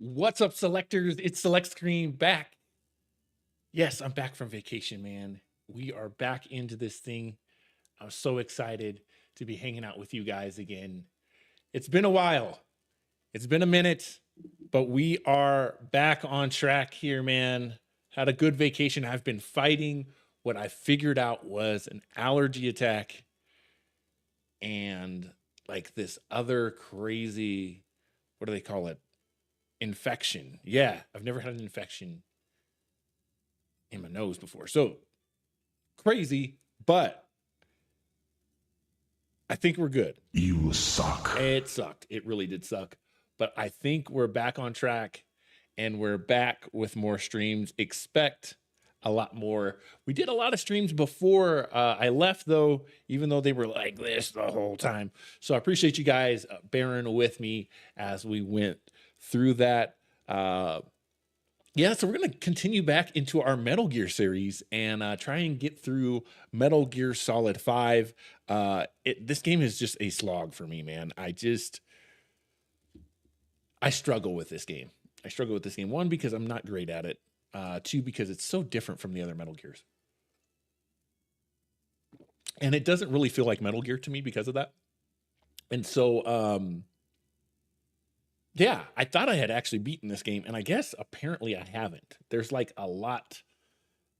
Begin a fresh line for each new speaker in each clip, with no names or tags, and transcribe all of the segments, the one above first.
What's up, selectors? It's Select Screen back. Yes, I'm back from vacation, man. We are back into this thing. I'm so excited to be hanging out with you guys again. It's been a while. It's been a minute, but we are back on track here, man. Had a good vacation. I've been fighting what I figured out was an allergy attack and like this other crazy, what do they call it? Infection. Yeah, I've never had an infection in my nose before. So crazy, but I think we're good.
You suck.
It sucked. It really did suck. But I think we're back on track and we're back with more streams. Expect a lot more. We did a lot of streams before I left, though, even though they were like this the whole time. So I appreciate you guys bearing with me as we went through that. Yeah, so we're going to continue back into our Metal Gear series and try and get through Metal Gear Solid 5. This game is just a slog for me, man. I struggle with this game. I struggle with this game. One, because I'm not great at it. Two, because it's so different from the other Metal Gears. And it doesn't really feel like Metal Gear to me because of that. And so, yeah, I thought I had actually beaten this game, and I guess apparently I haven't. There's like a lot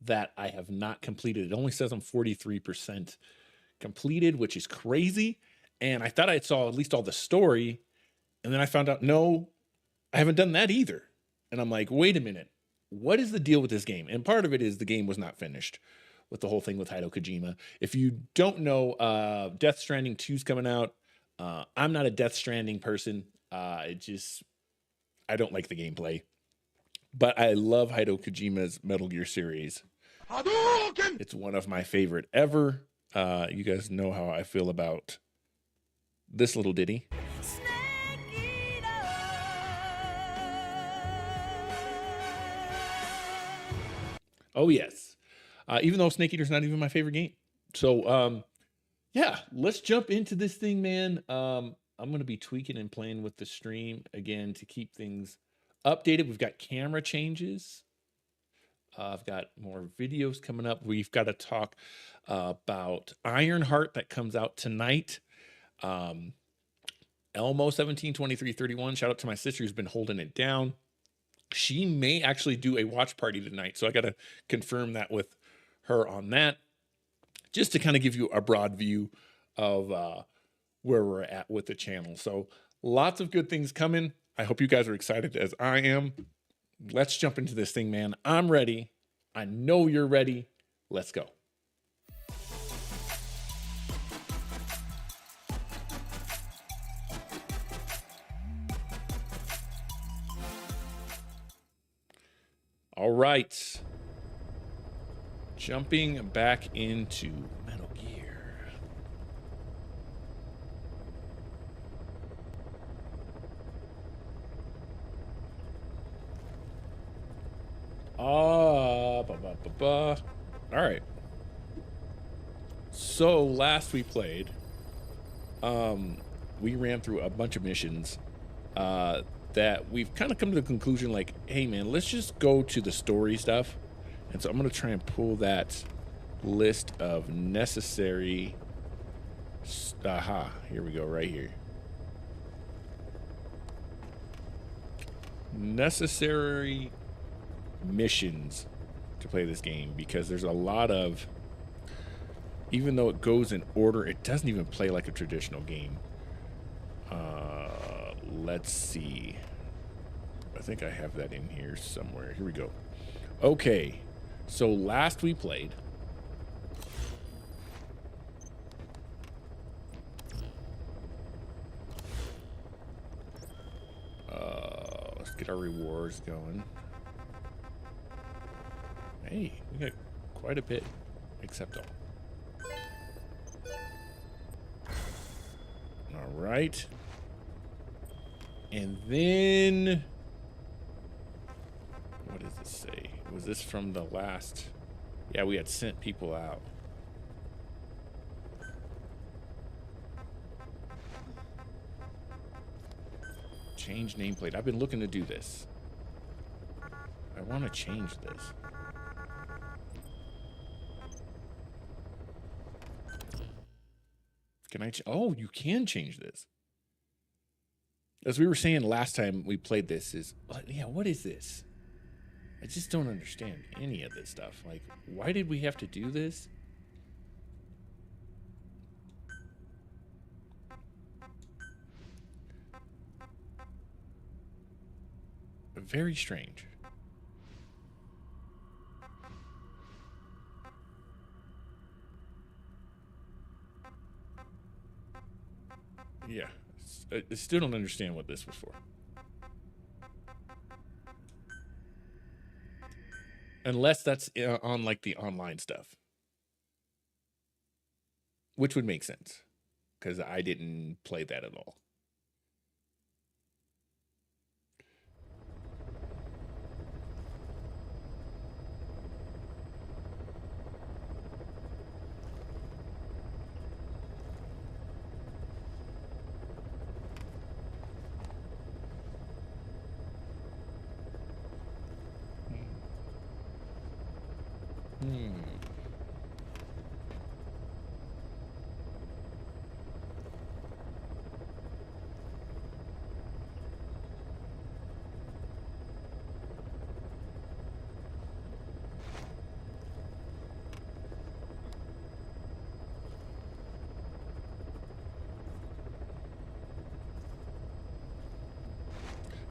that I have not completed. It only says I'm 43% completed, which is crazy. And I thought I saw at least all the story, and then I found out, no, I haven't done that either. And I'm like, wait a minute, what is the deal with this game? And part of it is the game was not finished with the whole thing with Hideo Kojima. If you don't know, Death Stranding 2's coming out. I'm not a Death Stranding person. I don't like the gameplay, but I love Hideo Kojima's Metal Gear series.
Hadouken!
It's one of my favorite ever. You guys know how I feel about this little ditty. Oh yes. Even though Snake Eater's not even my favorite game. So, yeah, let's jump into this thing, man. I'm going to be tweaking and playing with the stream again to keep things updated. We've got camera changes. I've got more videos coming up. We've got to talk about Ironheart that comes out tonight. Elmo 172331. Shout out to my sister who's been holding it down. She may actually do a watch party tonight, so I got to confirm that with her on that, just to kind of give you a broad view of where we're at with the channel. So lots of good things coming. I hope you guys are excited as I am. Let's jump into this thing, man. I'm ready. I know you're ready. Let's go. All right. Jumping back into Metal Gear. All right. So last we played, we ran through a bunch of missions that we've kind of come to the conclusion like, hey man, let's just go to the story stuff. And so I'm going to try and pull that list of necessary. Here we go, right here. Necessary missions to play this game, because there's a lot of, even though it goes in order, it doesn't even play like a traditional game. Let's see. I think I have that in here somewhere. Here we go. Okay. So last we played, let's get our rewards going. Hey, we got quite a bit, except all. All right. And then, what does this say? Was this from the last? Yeah, we had sent people out. Change nameplate. I've been looking to do this. I want to change this. Can I? Oh, you can change this. As we were saying last time we played this, yeah, what is this? I just don't understand any of this stuff. Like, why did we have to do this? Very strange. Yeah, I still don't understand what this was for. Unless that's on like the online stuff. Which would make sense. Because I didn't play that at all.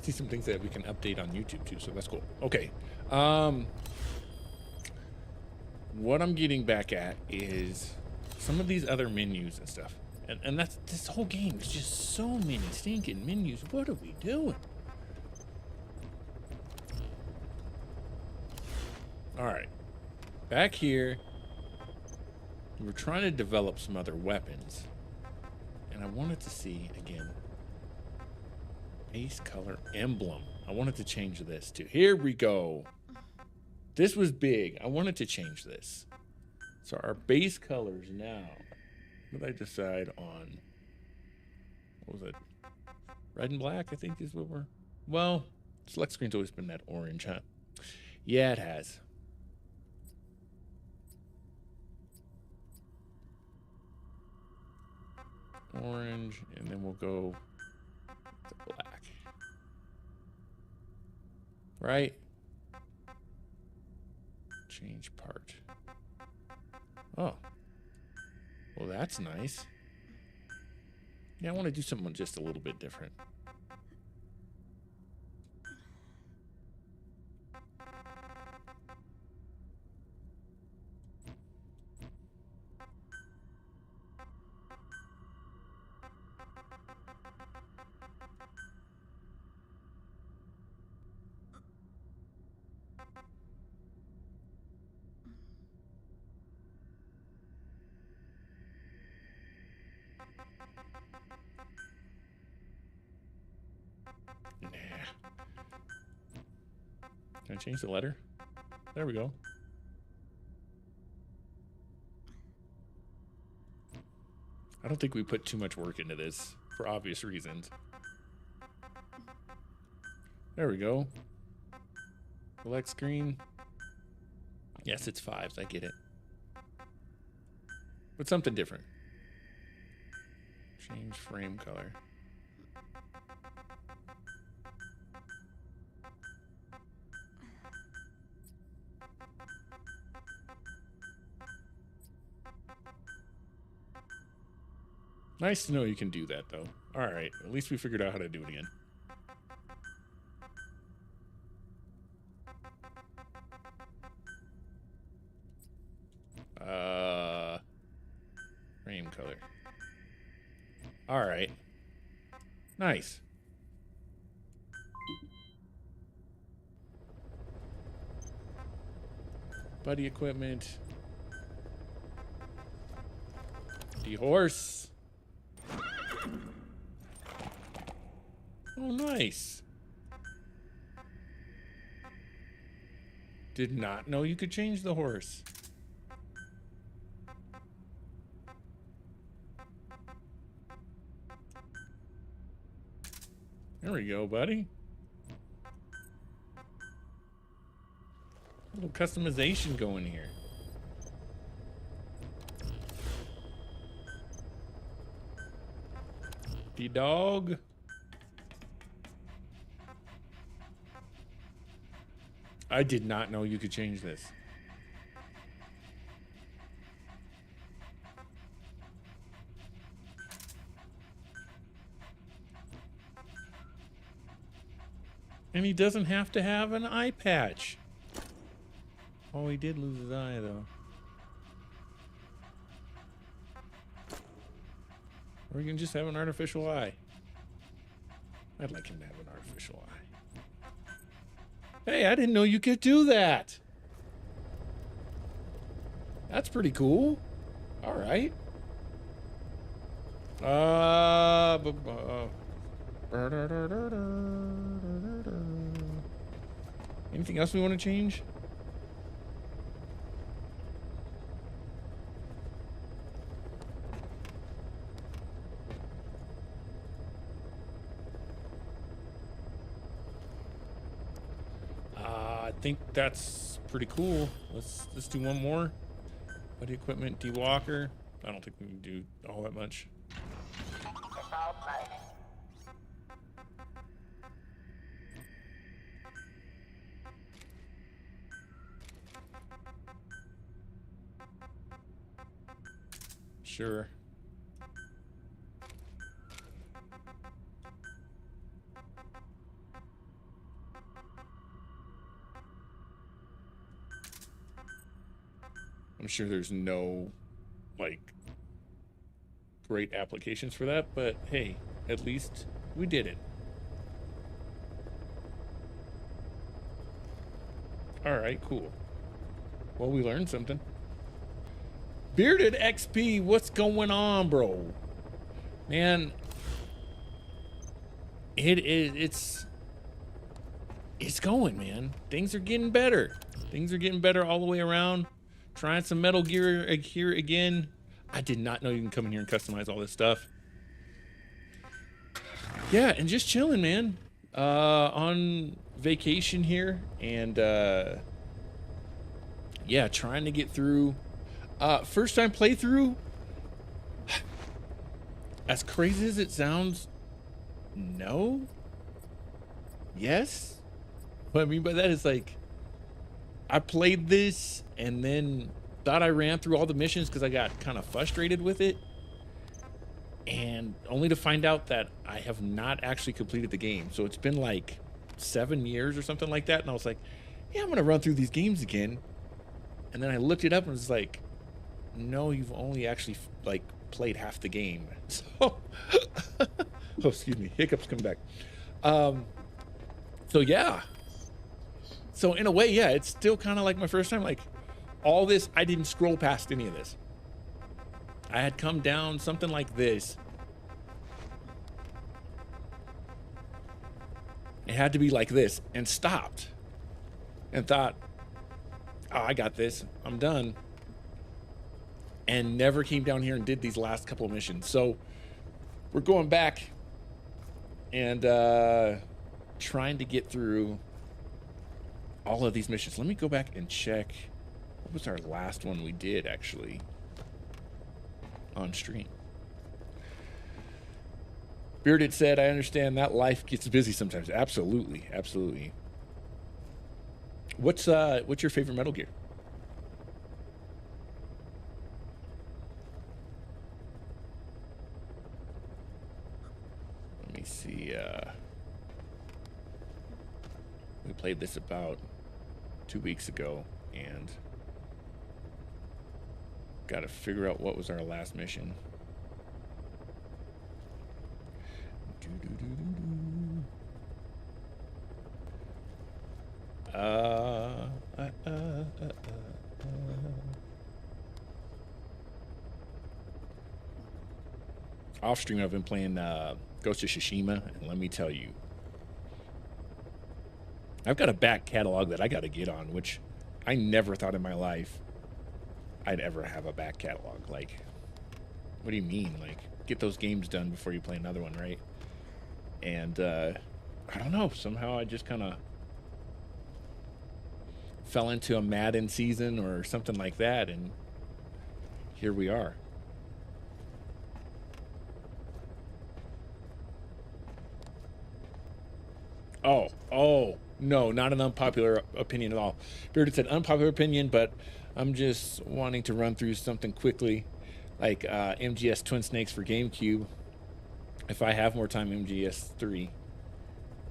See some things that we can update on YouTube too, so that's cool. Okay. What I'm getting back at is some of these other menus and stuff. And that's this whole game is just so many stinking menus. What are we doing? All right. Back here, we're trying to develop some other weapons. And I wanted to see again. Base color emblem. I wanted to change this to. Here we go. This was big. I wanted to change this. So our base colors now. What did I decide on? What was it? Red and black, I think is what we're. Well, select screen's always been that orange, huh? Yeah, it has. Orange, and then we'll go to black. Right? Change part. Oh. Well, that's nice. Yeah, I want to do something just a little bit different. Nah. Can I change the letter? There we go. I don't think we put too much work into this for obvious reasons. There we go. Select screen. Yes, it's 5s. I get it. But something different. Change frame color. Nice to know you can do that, though. All right, at least we figured out how to do it again. Frame color. All right. Nice. Buddy equipment. The horse. Oh, nice. Did not know you could change the horse. I There we go, buddy. A little customization going here. The dog. I did not know you could change this. And he doesn't have to have an eye patch. Oh, he did lose his eye, though. Or he can just have an artificial eye. I'd like him to have an artificial eye. Hey, I didn't know you could do that. That's pretty cool. All right. Anything else we want to change? I think that's pretty cool. Let's do one more. Buddy equipment, D-Walker. I don't think we can do all that much. Sure. I'm sure there's no, like, great applications for that, but hey, at least we did it. All right, cool. Well, we learned something. Bearded XP, what's going on, bro? Man, it's going, man. Things are getting better. Things are getting better all the way around. Trying some Metal Gear here again. I did not know you can come in here and customize all this stuff. Yeah, and just chilling, man. On vacation here, and yeah, trying to get through. First time playthrough. As crazy as it sounds, no. Yes. What I mean by that is, like, I played this and then thought I ran through all the missions because I got kind of frustrated with it, and only to find out that I have not actually completed the game. So it's been like 7 years or something like that, and I was like, yeah, I'm gonna run through these games again. And then I looked it up and it was like, no, you've only actually like played half the game. So oh, excuse me, hiccups come back. So yeah, so in a way, yeah, it's still kind of like my first time. Like, all this, I didn't scroll past any of this. I had come down something like this. It had to be like this, and stopped and thought, oh, I got this, I'm done, and never came down here and did these last couple of missions. So we're going back and trying to get through all of these missions. Let me go back and check. What was our last one we did actually on stream? Bearded said, I understand that life gets busy sometimes. Absolutely, absolutely. What's your favorite Metal Gear? Let me see. We played this about 2 weeks ago, and got to figure out what was our last mission. Off stream, I've been playing Ghost of Tsushima, and let me tell you, I've got a back catalog that I got to get on, which I never thought in my life I'd ever have a back catalog. Like, what do you mean? Like, get those games done before you play another one, right? And I don't know. Somehow I just kind of fell into a Madden season or something like that, and here we are. Oh, no, not an unpopular opinion at all. Bearded said unpopular opinion, but I'm just wanting to run through something quickly, like MGS Twin Snakes for GameCube. If I have more time, MGS 3.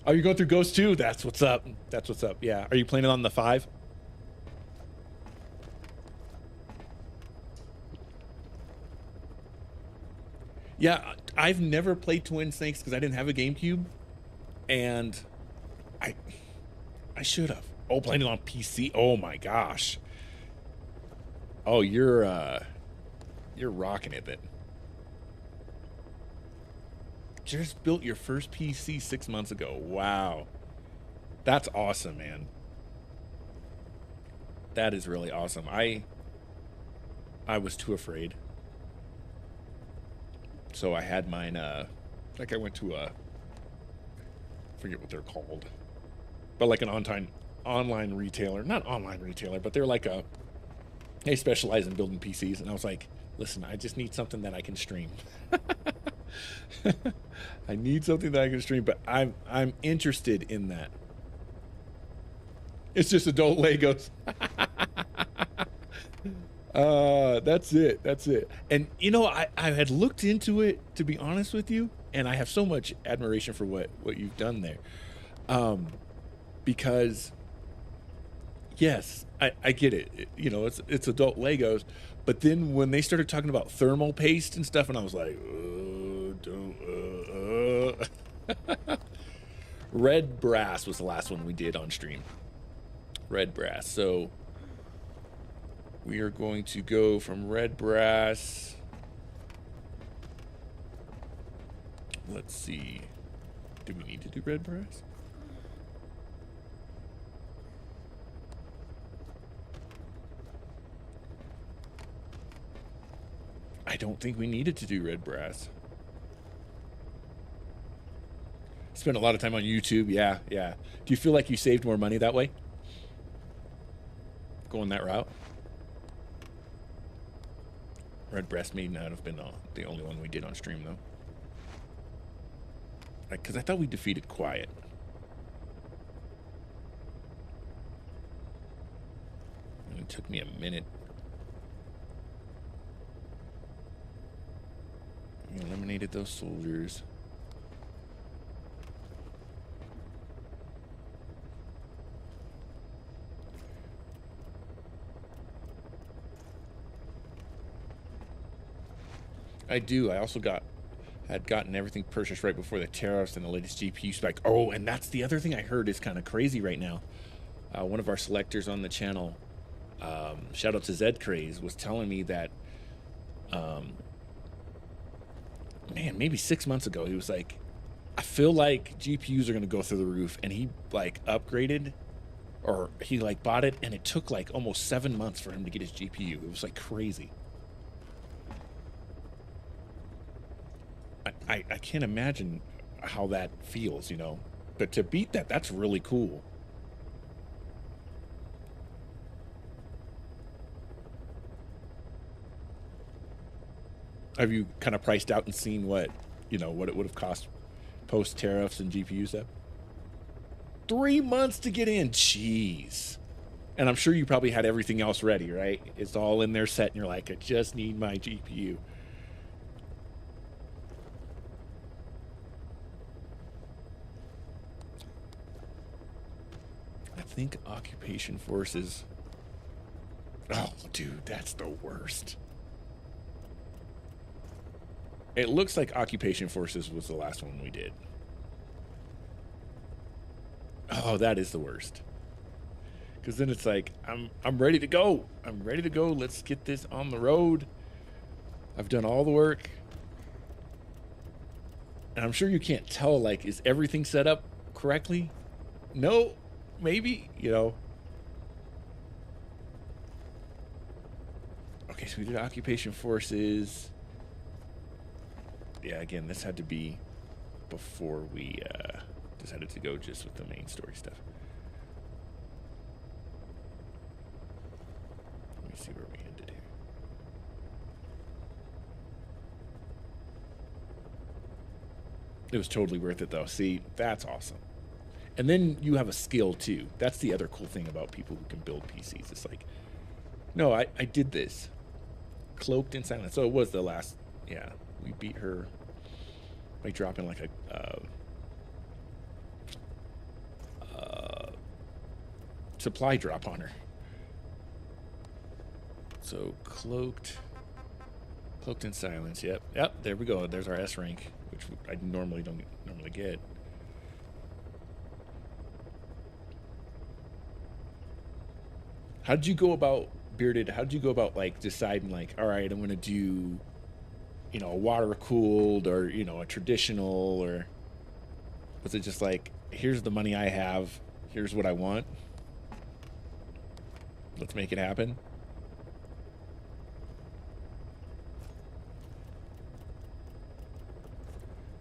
Oh, you're going through Ghost 2? That's what's up. That's what's up. Yeah. Are you playing it on the 5? Yeah, I've never played Twin Snakes because I didn't have a GameCube, and I should have. Oh, playing it on PC. Oh my gosh. Oh, you're rocking it then. Just built your first PC 6 months ago. Wow. That's awesome, man. That is really awesome. I was too afraid. So I had mine like I went to I forget what they're called. But like an online retailer, not online retailer, but they're like they specialize in building PCs, and I was like, listen, I just need something that I can stream. I need something that I can stream, but I'm interested in that. It's just adult Legos. That's it. That's it. And you know, I had looked into it, to be honest with you, and I have so much admiration for what you've done there. Because yes, I get it. You know, it's adult Legos, but then when they started talking about thermal paste and stuff, and I was like, Red Brass was the last one we did on stream. Red Brass. So we are going to go from Red Brass. Let's see. Do we need to do Red Brass? I don't think we needed to do Red Brass. Spent a lot of time on YouTube. Yeah. Do you feel like you saved more money that way? Going that route? Red Brass may not have been the only one we did on stream, though. Because I thought we defeated Quiet. And it took me a minute. We eliminated those soldiers. I do. I also had gotten everything purchased right before the tariffs and the latest GPU spike. Oh, and that's the other thing I heard is kind of crazy right now. One of our selectors on the channel, shout out to Zed Craze, was telling me that, man, maybe 6 months ago, he was like, I feel like GPUs are going to go through the roof, and he like upgraded, or he like bought it, and it took like almost 7 months for him to get his GPU. It was like crazy. I can't imagine how that feels, you know, but to beat that, that's really cool. Have you kind of priced out and seen what it would have cost post tariffs and GPU stuff? 3 months to get in. Jeez. And I'm sure you probably had everything else ready, right? It's all in there set, and you're like, I just need my GPU. I think occupation forces. Oh, dude, that's the worst. It looks like occupation forces was the last one we did. Oh, that is the worst. Because then it's like, I'm ready to go. I'm ready to go. Let's get this on the road. I've done all the work. And I'm sure you can't tell, like, is everything set up correctly? No. Maybe, you know. Okay, so we did occupation forces. Yeah, again, this had to be before we decided to go just with the main story stuff. Let me see where we ended here. It was totally worth it, though. See, that's awesome. And then you have a skill, too. That's the other cool thing about people who can build PCs. It's like, no, I did this. Cloaked in silence. So it was the last, yeah. We beat her by dropping like a supply drop on her. So cloaked in silence. Yep, there we go. There's our S rank, which I normally don't get. How did you go about, Bearded? How did you go about like deciding like, all right, I'm gonna do, you know, a water cooled or, you know, a traditional, or was it just like, here's the money I have, here's what I want, let's make it happen?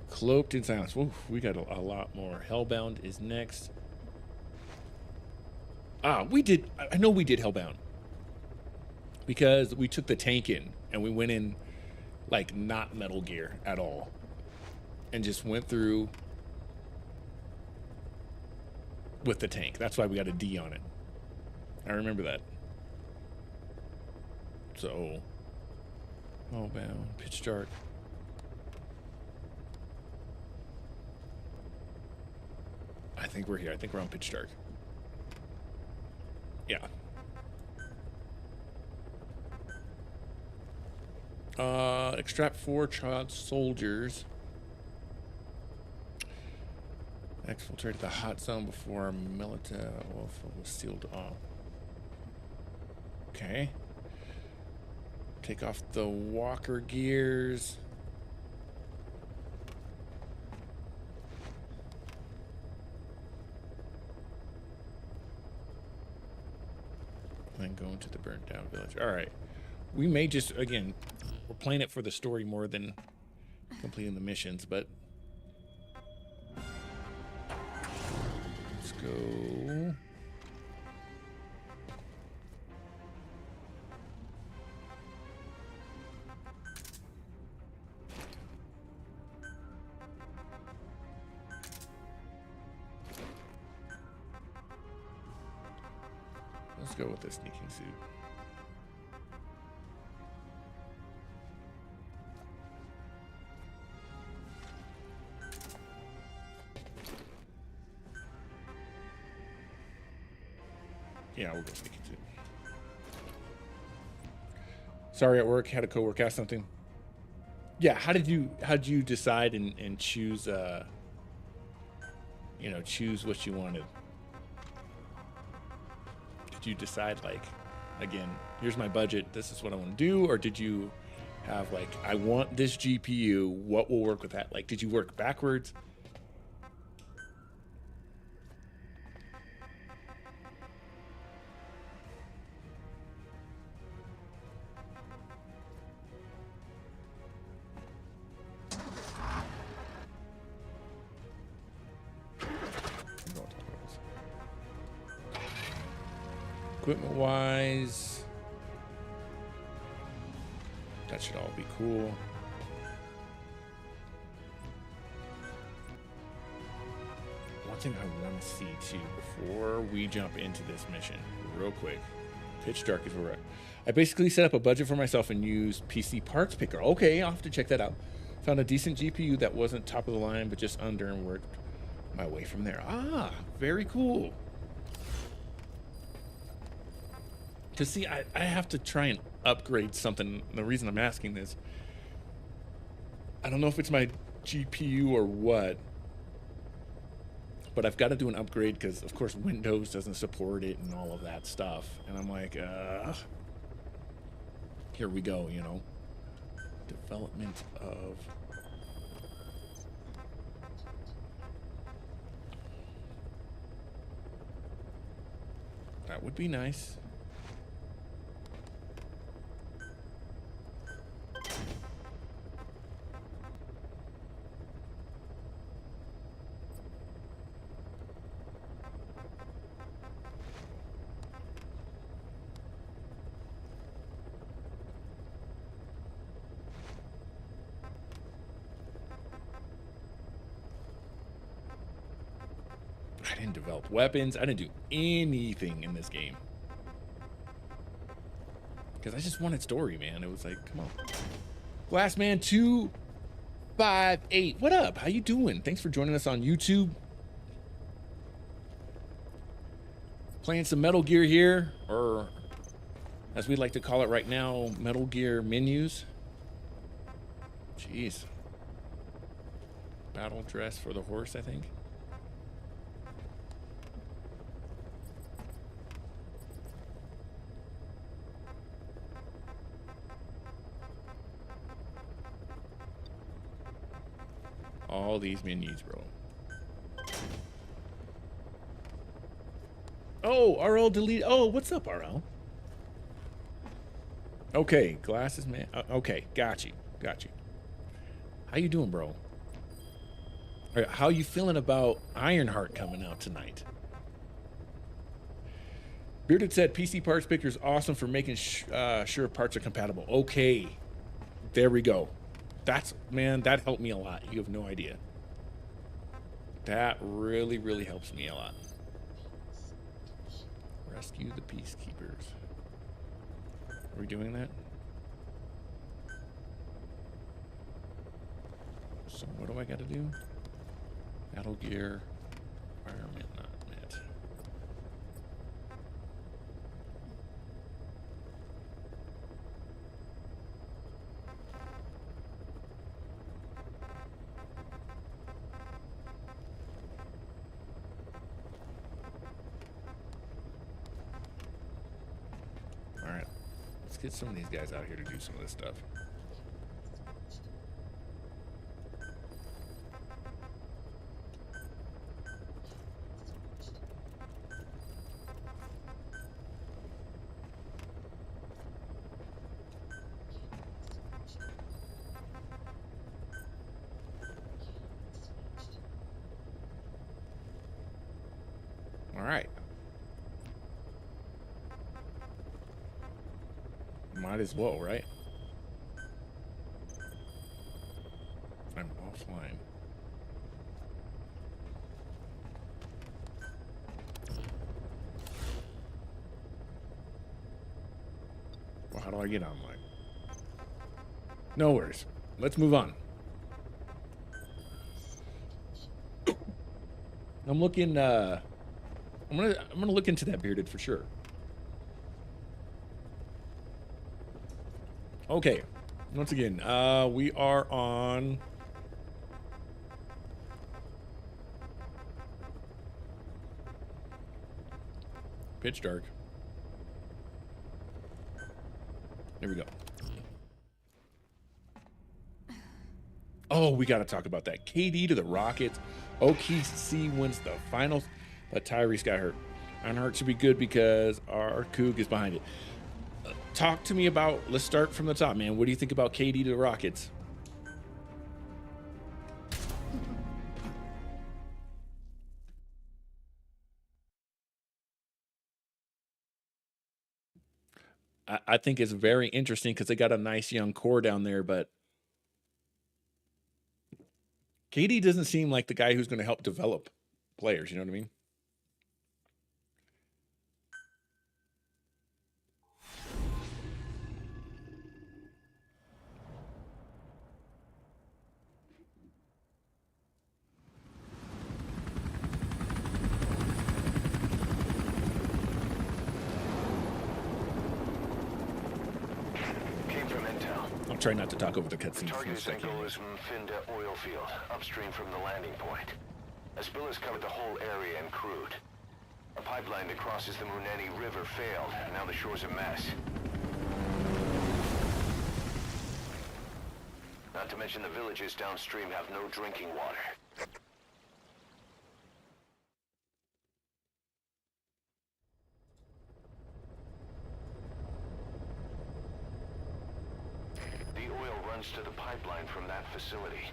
Cloaked in silence. Oof, we got a lot more. Hellbound is next. I know we did Hellbound because we took the tank in and we went in like not Metal Gear at all and just went through with the tank. That's why we got a D on it. I remember that. So, Hellbound, Pitch Dark. I think we're here. I think we're on Pitch Dark. Yeah. Extract 4 child soldiers. Exfiltrate the hot zone before military was sealed off. Okay. Take off the walker gears. And go into the burnt down village. All right. We may just, again, we're playing it for the story more than completing the missions, but let's go. Let's go with the sneaking suit. Yeah, we'll go sneaking suit. Sorry, at work, had a coworker ask something. Yeah, how did you decide and choose you know, choose what you wanted? Did you decide like, again, here's my budget, this is what I want to do, or did you have like, I want this GPU, what will work with that? Like, did you work backwards? Equipment wise, that should all be cool. One thing I want to see too before we jump into this mission, real quick. Pitch Dark is where we're at. I basically set up a budget for myself and used PC Parts Picker. Okay, I'll have to check that out. Found a decent GPU that wasn't top of the line, but just under, and worked my way from there. Ah, very cool. To see, I have to try and upgrade something. The reason I'm asking this, I don't know if it's my GPU or what, but I've got to do an upgrade because, of course, Windows doesn't support it and all of that stuff. And I'm like, here we go, you know. Development of... That would be nice. didn't develop weapons. I didn't do anything in this game. Because I just wanted story, man. It was like, come on. Glassman 258. What up? How you doing? Thanks for joining us on YouTube. Playing some Metal Gear here, or as we like to call it right now, Metal Gear menus. Jeez. Battle dress for the horse, I think. All these menus, bro. Oh, RL delete. Oh, what's up, RL? Okay, glasses, man. Okay, got you. Got you. How you doing, bro? All right, how you feeling about Ironheart coming out tonight? Bearded said PC Parts Picker is awesome for making sure parts are compatible. Okay, there we go. That's, man, that helped me a lot. You have no idea. That really, really helps me a lot. Rescue the peacekeepers. Are we doing that? So what do I got to do? Battle gear. Environment not met. All right. Let's get some of these guys out here to do some of this stuff. All right. Might as well, right? I'm offline. Well, how do I get online? No worries. Let's move on. I'm looking. I'm gonna look into that bearded for sure. Okay, once again, we are on pitch dark. There we go. Oh, we got to talk about that. KD to the Rockets. OKC wins the finals, but Tyrese got hurt. Ironheart should be good because our Coug is behind it. Talk to me about, let's start from the top, man. What do you think about KD to the Rockets? I think it's very interesting because they got a nice young core down there, but KD doesn't seem like the guy who's going to help develop players. You know what I mean? I'll try not to talk over the cutscenes.
The target is Angola Mfinda oil field, upstream from the landing point. A spill has covered the whole area and crude. A pipeline that crosses the Muneni River failed, and now the shore's a mess. Not to mention the villages downstream have no drinking water. The oil runs to the pipeline from that facility.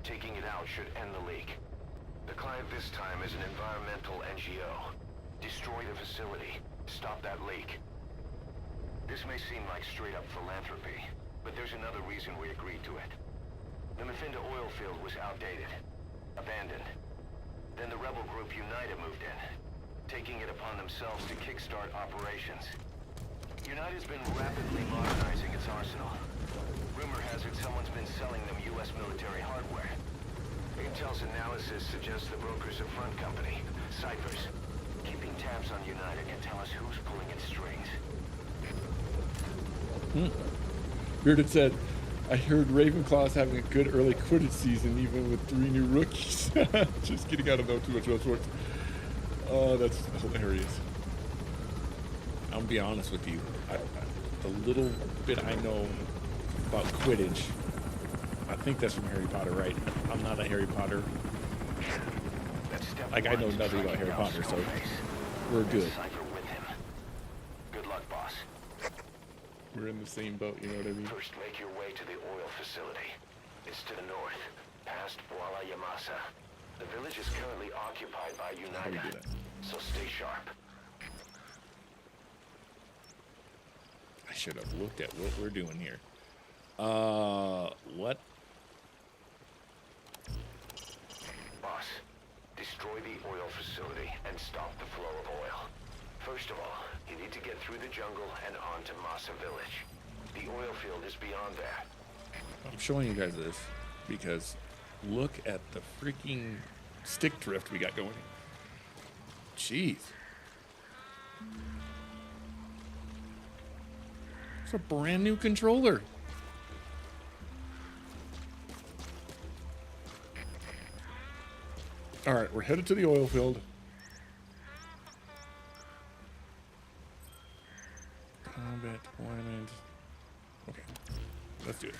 Taking it out should end the leak. The client this time is an environmental NGO. Destroy the facility. Stop that leak. This may seem like straight-up philanthropy, but there's another reason we agreed to it. The Mfinda oil field was outdated. Abandoned. Then the rebel group United moved in, taking it upon themselves to kickstart operations. United's been rapidly modernizing its arsenal. Rumor has it someone's been selling them U.S. military hardware. Intel's analysis suggests the broker's a front company, Cyphers. Keeping tabs on United can tell us who's pulling its strings.
Bearded said, I heard Ravenclaw's having a good early Quidditch season, even with 3 new rookies. Just kidding, I don't know too much about sports. Oh, that's hilarious. I'm gonna be honest with you. The little bit I know about Quidditch, I think that's from Harry Potter, right? I'm not a Harry Potter. Like, I know nothing about Harry Potter, so we're good.
Good luck, boss.
We're in the same boat, you know what I mean?
First, make your way to the oil facility. It's to the north, past Walla Yamasa. The village is currently occupied by
How do we do
United,
that?
so stay sharp.
I should have looked at what we're doing here. What?
Boss, destroy the oil facility and stop the flow of oil. First of all, you need to get through the jungle and onto Masa Village. The oil field is beyond there.
I'm showing you guys this because look at the freaking stick drift we got going. Jeez. It's a brand new controller. All right, we're headed to the oil field. Combat deployment. Okay, let's do it.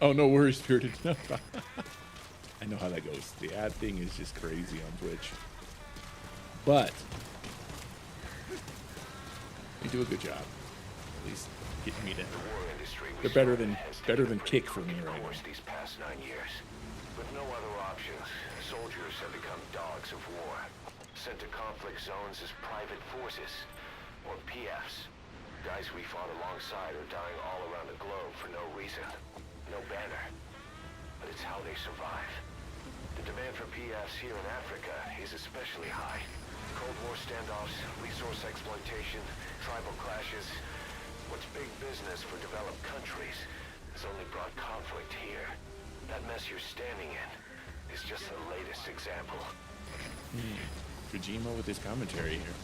Oh, no worries, Spirited. I know how that goes. The ad thing is just crazy on Twitch. But they do a good job. At least getting me to. They're better than Kick for me right now.
These past 9 years. With no other options, soldiers have become dogs of war, sent to conflict zones as private forces, or PFs. Guys we fought alongside are dying all around the globe for no reason. No banner. But it's how they survive. The demand for PFs here in Africa is especially high. Cold War standoffs, resource exploitation, tribal clashes. What's big business for developed countries has only brought conflict here. That mess you're standing in is just the latest example.
Kojima with his commentary here.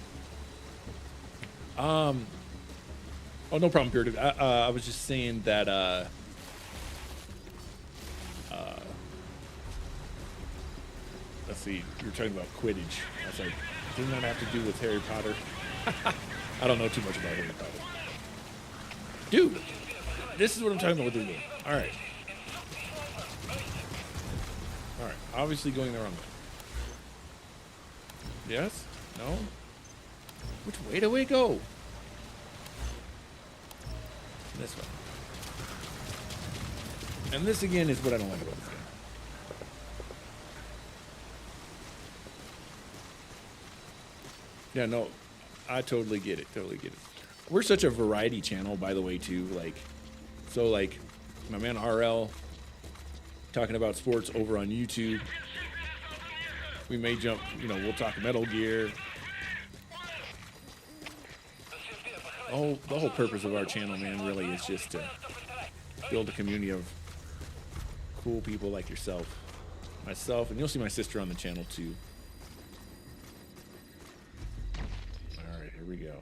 Oh, no problem, Bearded. I was just saying that let's see, you were talking about Quidditch. I was like, didn't that have to do with Harry Potter? I don't know too much about Harry Potter. Dude, this is what I'm talking about with the game. All right. All right, obviously going the wrong way. Yes? No? Which way do we go? This way. And this again is what I don't like about this game. Yeah, no, I totally get it. Totally get it. We're such a variety channel, by the way, too. Like, so like my man RL talking about sports over on YouTube. We may jump, you know, we'll talk Metal Gear. The whole purpose of our channel, man, really is just to build a community of cool people like yourself, myself, and you'll see my sister on the channel too. All right, here we go.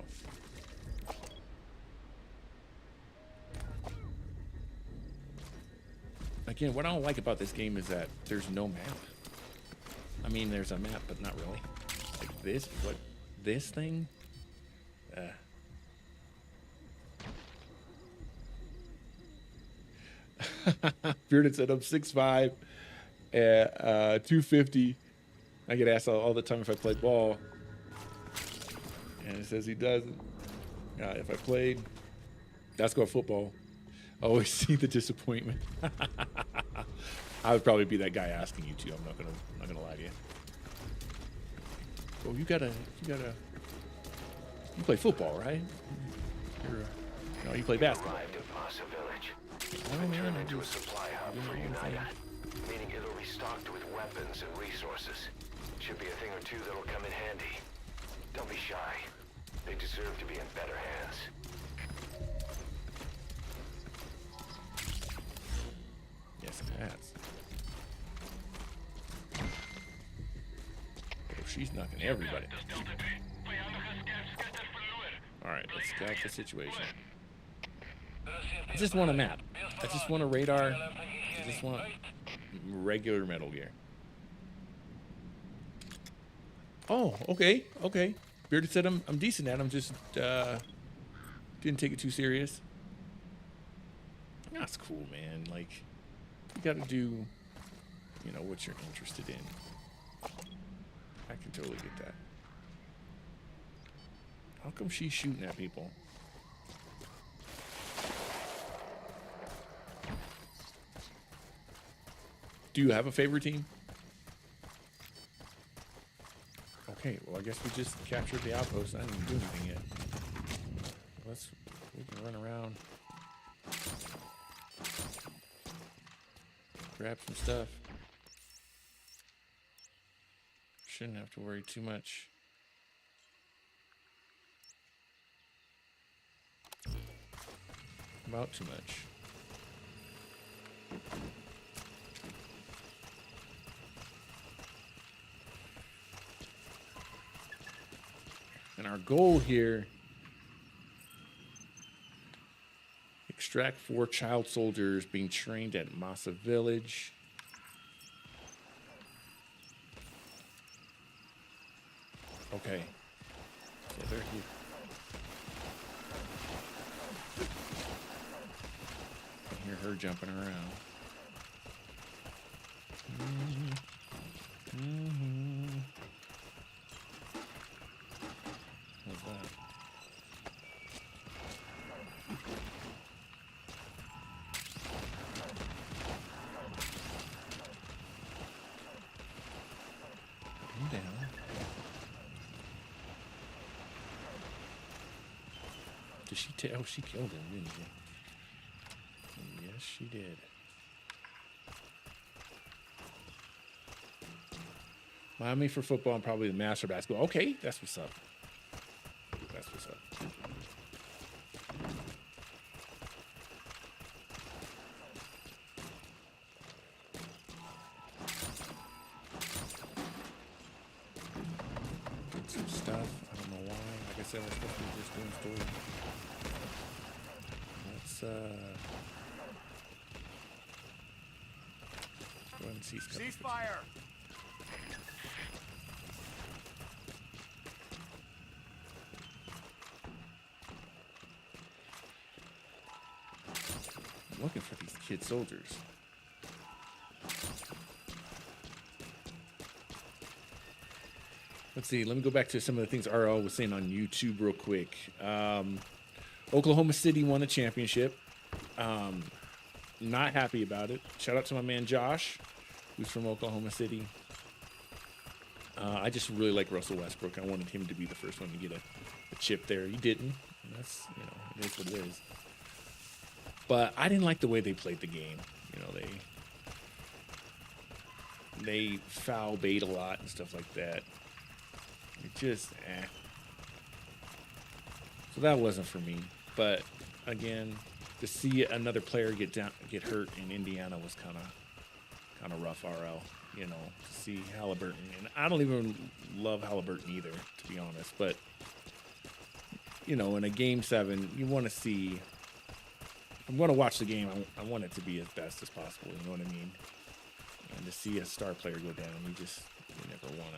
Again, what I don't like about this game is that there's no map. I mean, there's a map, but not really. Like this, what, this thing? Bearded said I'm 6'5", 250. I get asked all the time if I play ball. And it says he doesn't. If I played basketball, football, I always see the disappointment. I would probably be that guy asking you to. I'm not gonna lie to you. Oh, you play football, right? No, you play basketball.
Arrived at Masa Village.
Oh, man,
Turned into a supply hub. hub for United, meaning it'll be stocked with weapons and resources. Should be a thing or two that'll come in handy. Don't be shy. They deserve to be in better hands.
Yes, it has. Oh, she's knocking everybody. Alright, let's scout the situation. I just want a map. I just want a radar. I just want regular Metal Gear. Oh, okay, okay. Bearded said I'm decent at. I'm just didn't take it too serious. That's cool, man. Like, you gotta do, you know, what you're interested in. I can totally get that. How come she's shooting at people? Do you have a favorite team? Okay, well, I guess we just captured the outpost. I didn't do anything yet. We can run around. Grab some stuff. Shouldn't have to worry too much. About too much. And our goal here, extract 4 child soldiers being trained at Massa Village. Okay. So they're here. I hear her jumping around. What's that? I'm down. Did she oh, she killed him, didn't she? Yes, she did. Miami for football and probably the Master basketball. Okay, that's what's up. That's what's up. Get some stuff. I don't know why. Like I said, we're supposed to be just doing story. Let's go ahead and see.
Ceasefire!
I'm looking for these kid soldiers. Let's see. Let me go back to some of the things RL was saying on YouTube real quick. Oklahoma City won the championship. Not happy about it. Shout out to my man Josh, who's from Oklahoma City. I just really like Russell Westbrook. I wanted him to be the first one to get a chip there. He didn't. And that's, you know, it is what it is. But I didn't like the way they played the game. You know, they foul bait a lot and stuff like that. It just, So that wasn't for me. But again, to see another player get hurt in Indiana was kind of rough. RL, you know, to see Halliburton, and I don't even love Halliburton either, to be honest. But you know, in a Game 7, you want to see. If I'm going to watch the game, I want it to be as best as possible. You know what I mean? And to see a star player go down, you never want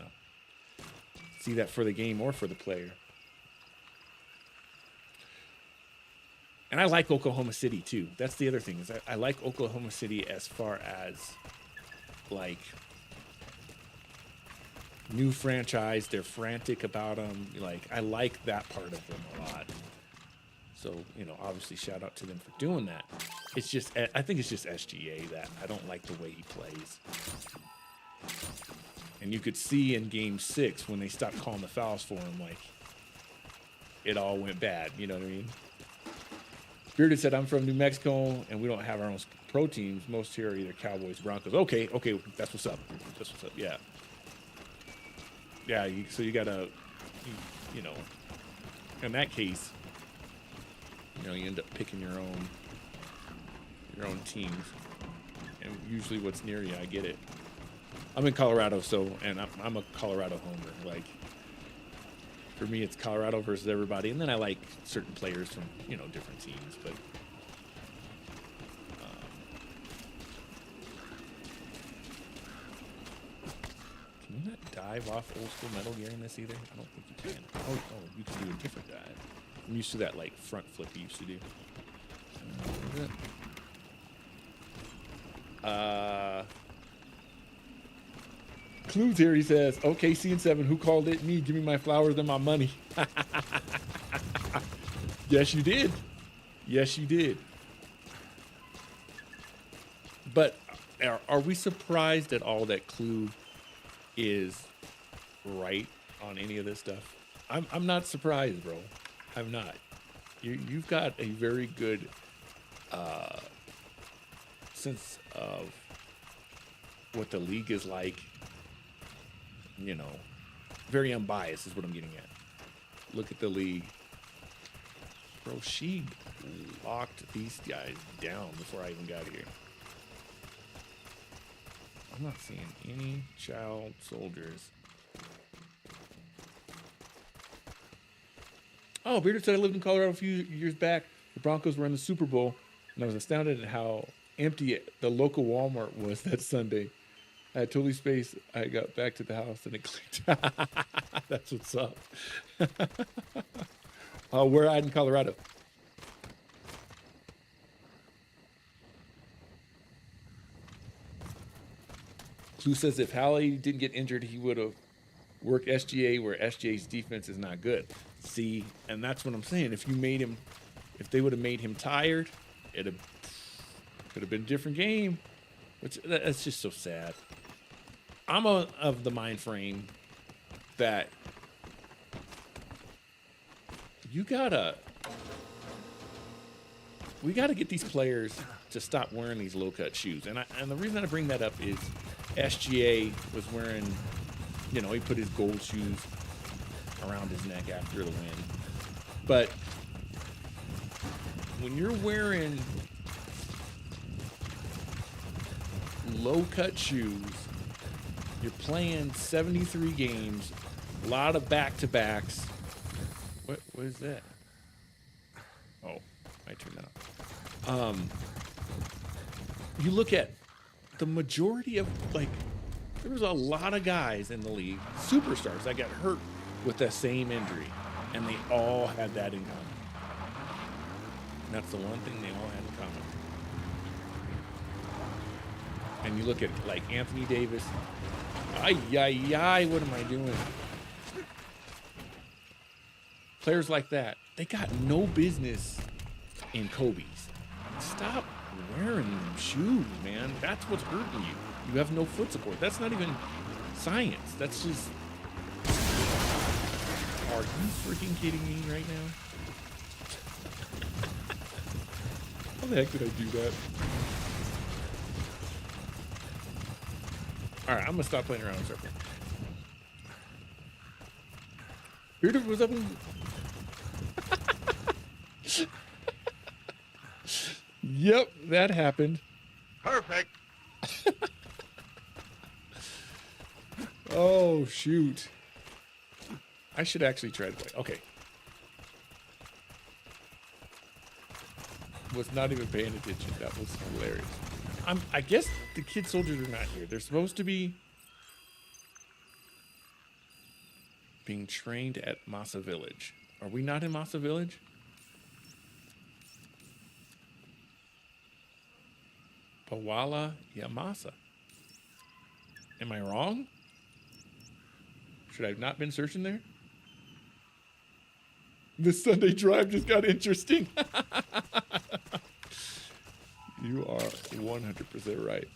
to see that for the game or for the player. And I like Oklahoma City too. That's the other thing, is I like Oklahoma City as far as like new franchise. They're frantic about them. Like, I like that part of them a lot. So, you know, obviously shout out to them for doing that. It's just, I think it's just SGA that I don't like the way he plays. And you could see in Game 6 when they stopped calling the fouls for him, like, it all went bad. You know what I mean? Bearded said, I'm from New Mexico, and we don't have our own pro teams. Most here are either Cowboys, Broncos. Okay, that's what's up. That's what's up, yeah. Yeah, so you gotta, you know, in that case, you know, you end up picking your own teams. And usually what's near you, I get it. I'm in Colorado, so, and I'm a Colorado homer. Like, for me, it's Colorado versus everybody. And then I like certain players from, you know, different teams. But can you not dive off old school Metal Gear in this either? I don't think you can. Oh, you can do a different dive. I'm used to that, like, front flip you used to do. Clues here, he says, okay, CN7, who called it? Me. Give me my flowers and my money. Yes, you did. Yes, you did. But are we surprised at all that Clue is right on any of this stuff? I'm not surprised, bro. I'm not. You've got a very good sense of what the league is like. You know, very unbiased is what I'm getting at. Look at the league. Bro, she locked these guys down before I even got here. I'm not seeing any child soldiers. Oh, Bearded said I lived in Colorado a few years back. The Broncos were in the Super Bowl, and I was astounded at how empty the local Walmart was that Sunday. I had totally spaced. I got back to the house and it clicked. That's what's up. We're at in Colorado. Clue says if Hallie didn't get injured, he would have worked SGA where SGA's defense is not good. See, and that's what I'm saying. If they would have made him tired, could have been a different game. Which that's just so sad. I'm of the mind frame that we gotta get these players to stop wearing these low cut shoes. And the reason I bring that up is SGA was wearing, you know, he put his gold shoes around his neck after the win. But when you're wearing low cut shoes, you're playing 73 games, a lot of back-to-backs. What is that? Oh, I turned that off. You look at the majority of, like, there was a lot of guys in the league, superstars, that got hurt with the same injury, and they all had that in common. And that's the one thing they all had in common. And you look at, like, Anthony Davis. What am I doing? Players like that, they got no business in Kobe's. Stop wearing them shoes, man. That's what's hurting you. You have no foot support. That's not even science. That's just... Are you freaking kidding me right now? How the heck did I do that? All right, I'm gonna stop playing around in circles. Bearded was up in... Yep, that happened.
Perfect.
Oh, shoot. I should actually try to play. Okay. Was not even paying attention. That was hilarious. I guess the kid soldiers are not here. They're supposed to be being trained at Masa Village. Are we not in Masa Village? Pawala Yamasa. Am I wrong? Should I have not been searching there? This Sunday drive just got interesting. You are 100% right,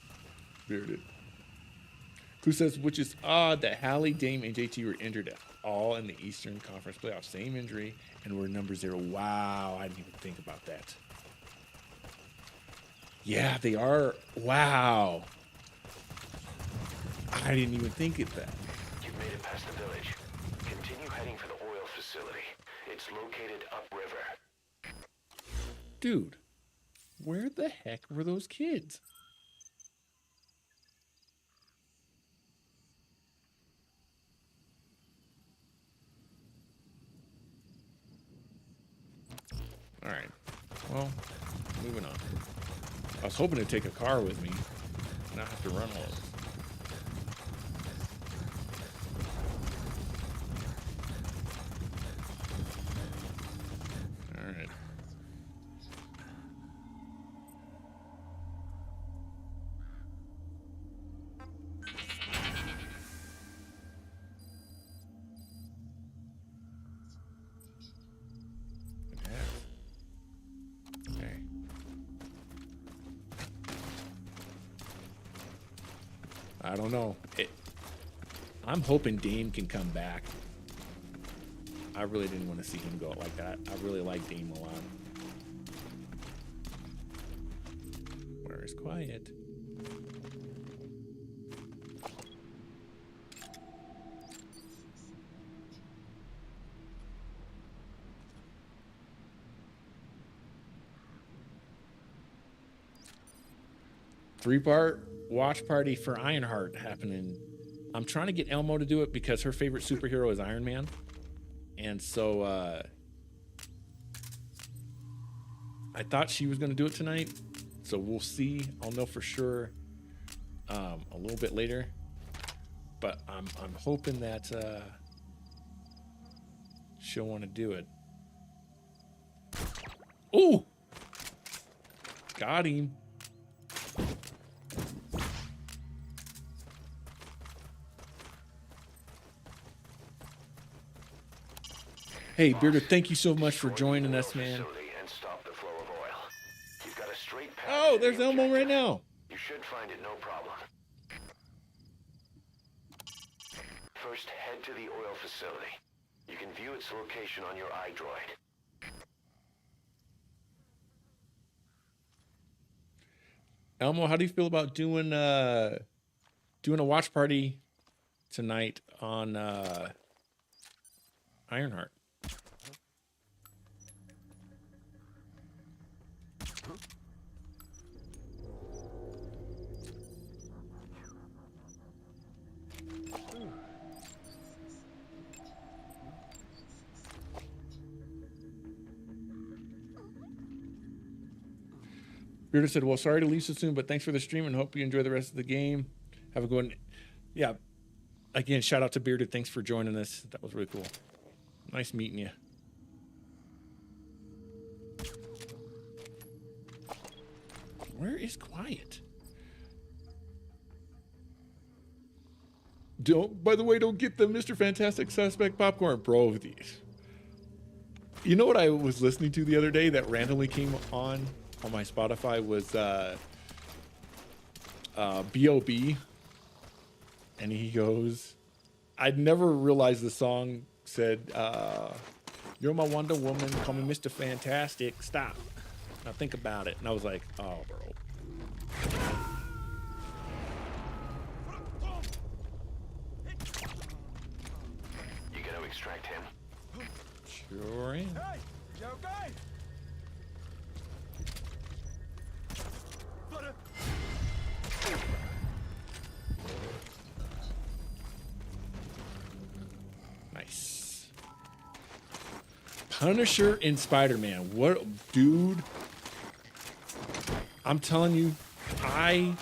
Bearded. Who says, which is odd that Hallie, Dame, and JT were injured all in the Eastern Conference playoffs. Same injury, and we're number 0. Wow, I didn't even think about that. Yeah, they are. Wow. I didn't even think of that.
You've made it past the village. Continue heading for the oil facility. It's located upriver.
Dude, where the heck were those kids? All right. Well, moving on. I was hoping to take a car with me, not have to run all this. All right. Okay. I don't know. I'm hoping Dame can come back. I really didn't want to see him go out like that. I really like Dame a lot. Where is quiet? Three-part watch party for Ironheart happening. I'm trying to get Elmo to do it because her favorite superhero is Iron Man. And so I thought she was going to do it tonight. So we'll see. I'll know for sure a little bit later. But I'm hoping that she'll want to do it. Oh! Got him. Hey, Bearded, thank you so much for joining us, man.
And stop the flow of oil. You've got a straight path.
Oh, there's Elmo right now.
You should find it no problem. First, head to the oil facility. You can view its location on your iDroid.
Elmo, how do you feel about doing a watch party tonight on Ironheart? Bearder said, well, sorry to leave so soon, but thanks for the stream and hope you enjoy the rest of the game. Have a good one. Yeah. Again, shout out to Bearded. Thanks for joining us. That was really cool. Nice meeting you. Where is quiet? By the way, don't get the Mr. Fantastic Suspect popcorn, bro. You know what I was listening to the other day that randomly came on my Spotify was B.O.B. And he goes, I'd never realized the song said, you're my Wonder Woman, call me Mr. Fantastic, stop. Now think about it. And I was like, oh, bro.
You gonna extract him?
Sure am.
Hey, you okay?
Nice. Punisher in Spider-Man. What, dude? I'm telling you, I'm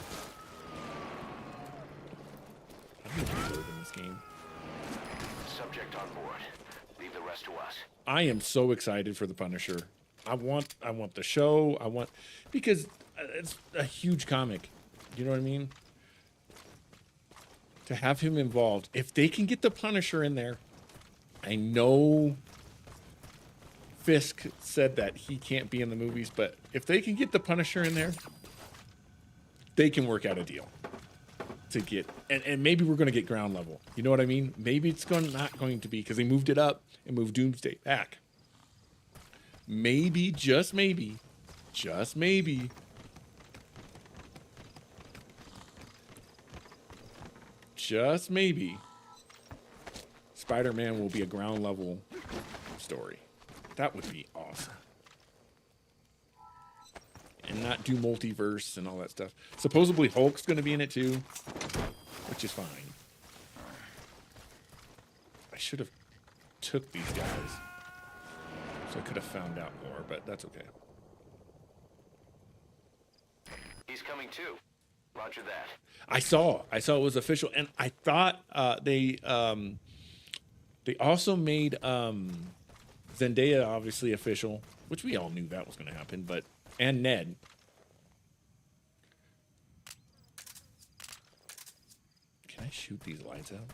gonna be good in this game.
Subject on board. Leave the rest to us.
I am so excited for the Punisher. I want the show. Because it's a huge comic. You know what I mean? To have him involved. If they can get the Punisher in there, I know Fisk said that he can't be in the movies, but if they can get the Punisher in there, they can work out a deal to get, and maybe we're going to get ground level. You know what I mean? Maybe it's not going to be, because they moved it up and moved Doomsday back. Maybe, just maybe, just maybe, Spider-Man will be a ground level story. That would be awesome. And not do multiverse and all that stuff. Supposedly Hulk's going to be in it too, which is fine. I should have took these guys, so I could have found out more, but that's okay.
He's coming too. Roger that.
I saw it was official, and I thought they also made Zendaya obviously official, which we all knew that was going to happen, but and Ned. Can I shoot these lights out?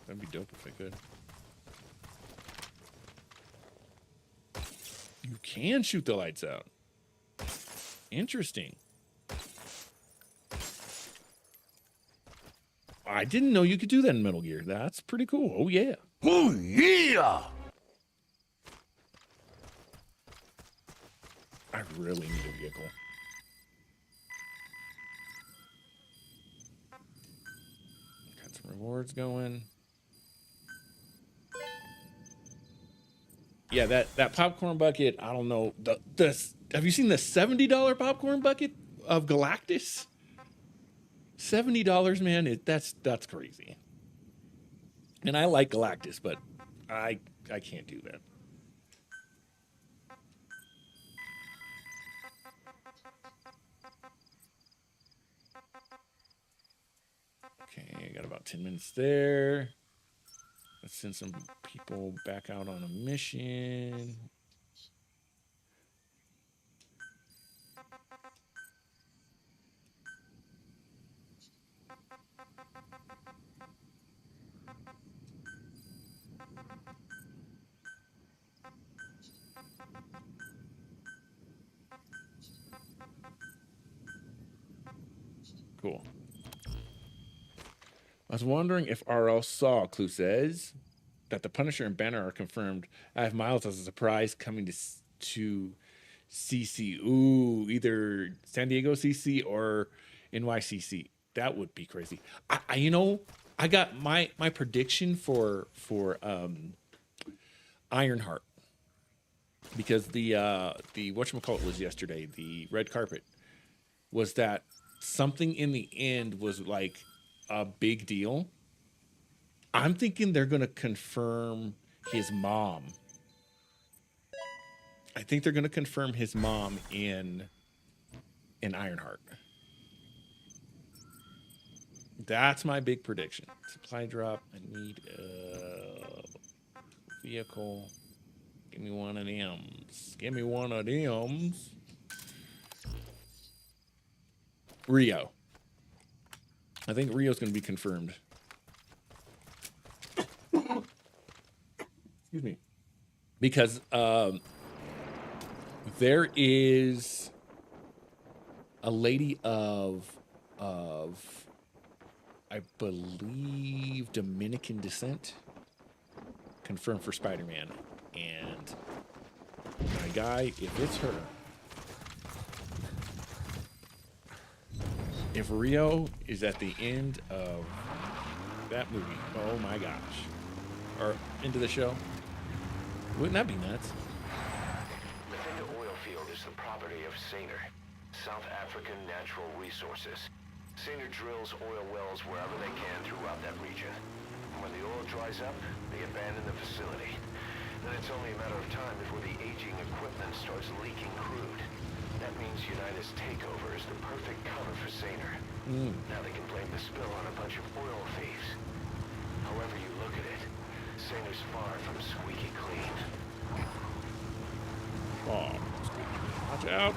That'd be dope if I could. You can shoot the lights out. Interesting. I didn't know you could do that in Metal Gear. That's pretty cool. Oh, yeah.
Oh, yeah!
I really need a vehicle. Got some rewards going. Yeah, that popcorn bucket, I don't know. Have you seen the $70 popcorn bucket of Galactus? $70, man, that's crazy. And I like Galactus, but I can't do that. Okay, I got about 10 minutes there. Let's send some people back out on a mission. Cool. I was wondering if RL saw, Clue says, that the Punisher and Banner are confirmed. I have Miles as a surprise coming to CC. Ooh, either San Diego CC or NYCC. That would be crazy. I got my prediction for Ironheart, because the whatchamacallit was yesterday, the red carpet, was that something in the end was like a big deal. I'm thinking they're going to confirm his mom. I think they're going to confirm his mom in Ironheart. That's my big prediction. Supply drop. I need a vehicle. Give me one of them's. Give me one of them's. Rio. I think Rio's going to be confirmed. Excuse me. Because there is a lady of I believe Dominican descent confirmed for Spider-Man. And my guy, if it's her, if Rio is at the end of that movie, oh my gosh, or into the show, wouldn't that be nuts?
The Finda oil field is the property of Saner, South African Natural Resources. Saner drills oil wells wherever they can throughout that region. When the oil dries up, they abandon the facility. Then it's only a matter of time before the aging equipment starts leaking crude. That means United's takeover is the perfect cover for Saner. Now they can blame the spill on a bunch of oil thieves. However you look at it, Saner's far from squeaky clean.
Oh, watch out.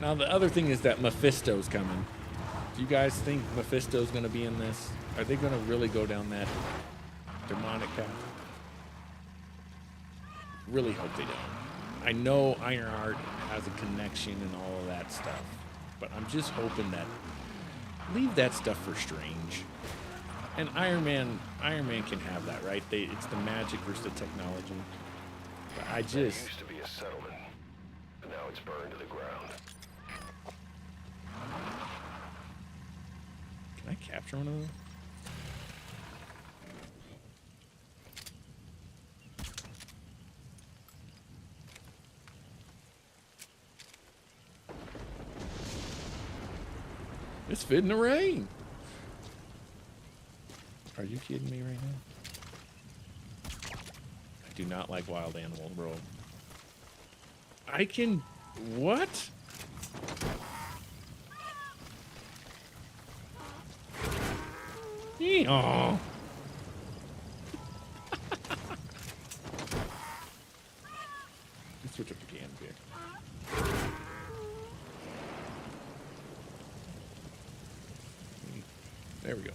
Now the other thing is that Mephisto's coming. Do you guys think Mephisto's going to be in this? Are they going to really go down that demonic path? Really hope they don't. I know Ironheart has a connection and all of that stuff, but I'm just hoping that leave that stuff for Strange. And Iron Man can have that, right? It's the magic versus the technology. But I just...
There used to be a settlement, but now it's burned to the ground.
capture one of them? It's fitting the rain. Are you kidding me right now? I do not like wild animals, bro. I can... What? Oh. Let's switch up the cans here. There we go.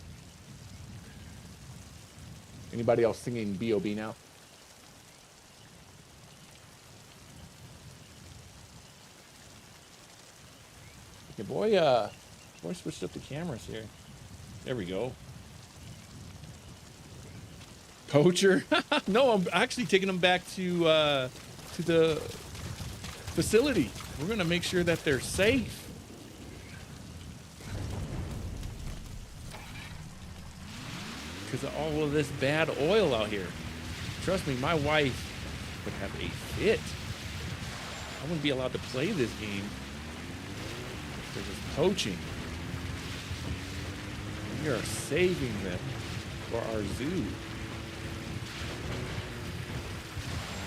Anybody else singing B.O.B. now? Okay, boy switched up the cameras here. There we go. Poacher? No, I'm actually taking them back to the facility. We're gonna make sure that they're safe. Because of all of this bad oil out here. Trust me, my wife would have a fit. I wouldn't be allowed to play this game because it's poaching. We are saving them for our zoo.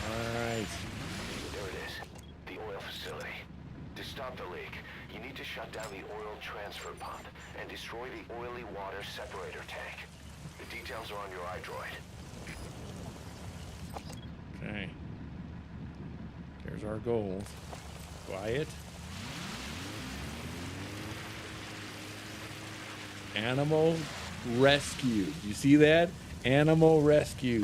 Alright.
There it is. The oil facility. To stop the leak, you need to shut down the oil transfer pump and destroy the oily water separator tank. The details are on your iDroid.
Okay. There's our goals. Quiet. Animal rescue. You see that? Animal rescue.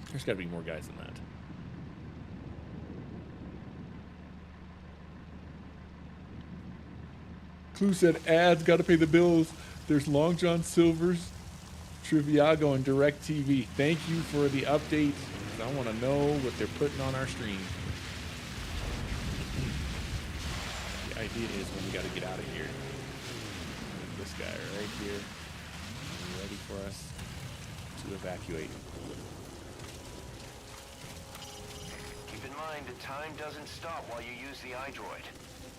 There's got to be more guys than that. Clue said ads, got to pay the bills. There's Long John Silver's, Triviago, and DirecTV. Thank you for the update. I want to know what they're putting on our stream. The idea is when we got to get out of here. This guy right here, ready for us to evacuate.
Keep in mind that time doesn't stop while you use the iDroid.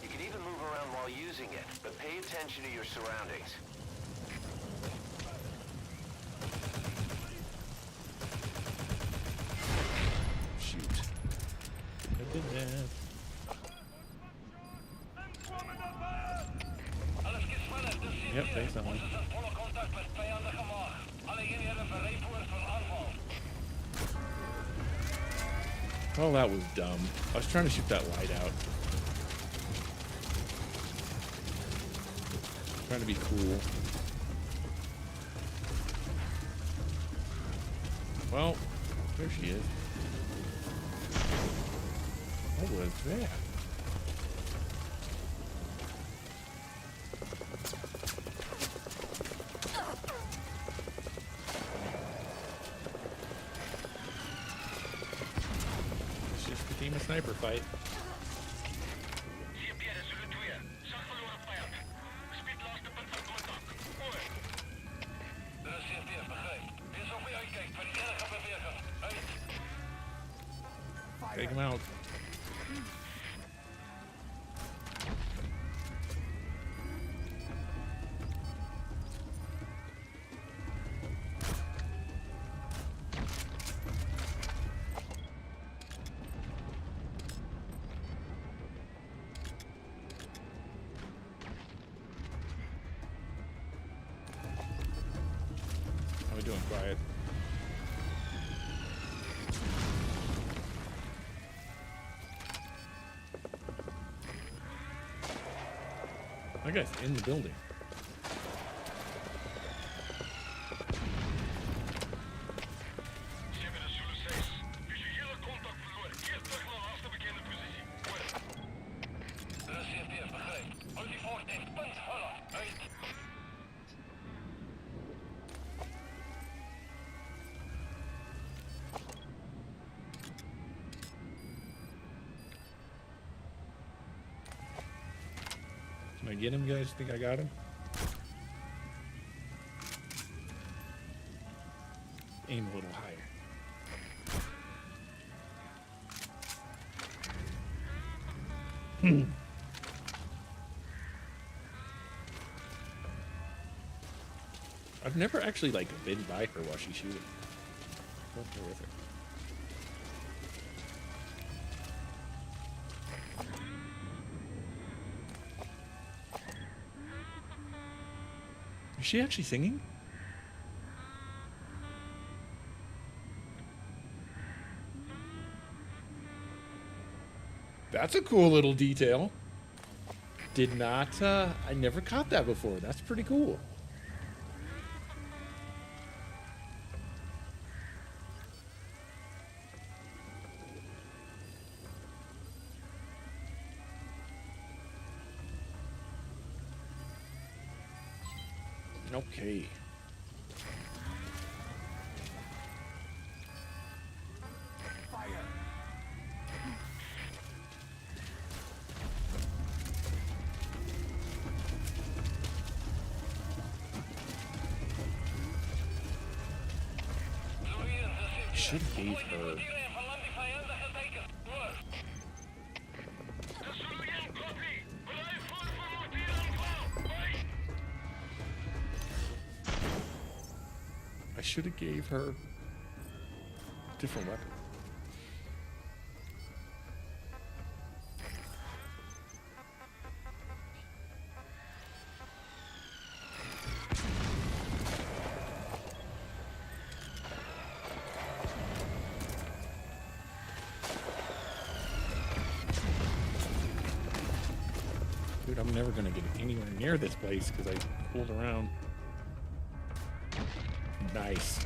You can even move around while using it, but pay attention to your surroundings.
Shoot. I did that. Yep, thanks, Alan. Oh, that was dumb. I was trying to shoot that light out. Trying to be cool. Well, there she is. What was that? It's just a team of sniper fight. Take him out. How we doing, Quiet? That guy's in the building. I get him, guys? Think I got him? Aim a little higher. I've never actually like been by her while she's shooting. Go up there with her. Is she actually singing? That's a cool little detail. Did not, I never caught that before. That's pretty cool. Okay. Should have gave her. I should have gave her a different weapon. Dude, I'm never gonna get anywhere near this place because I pulled around. Nice.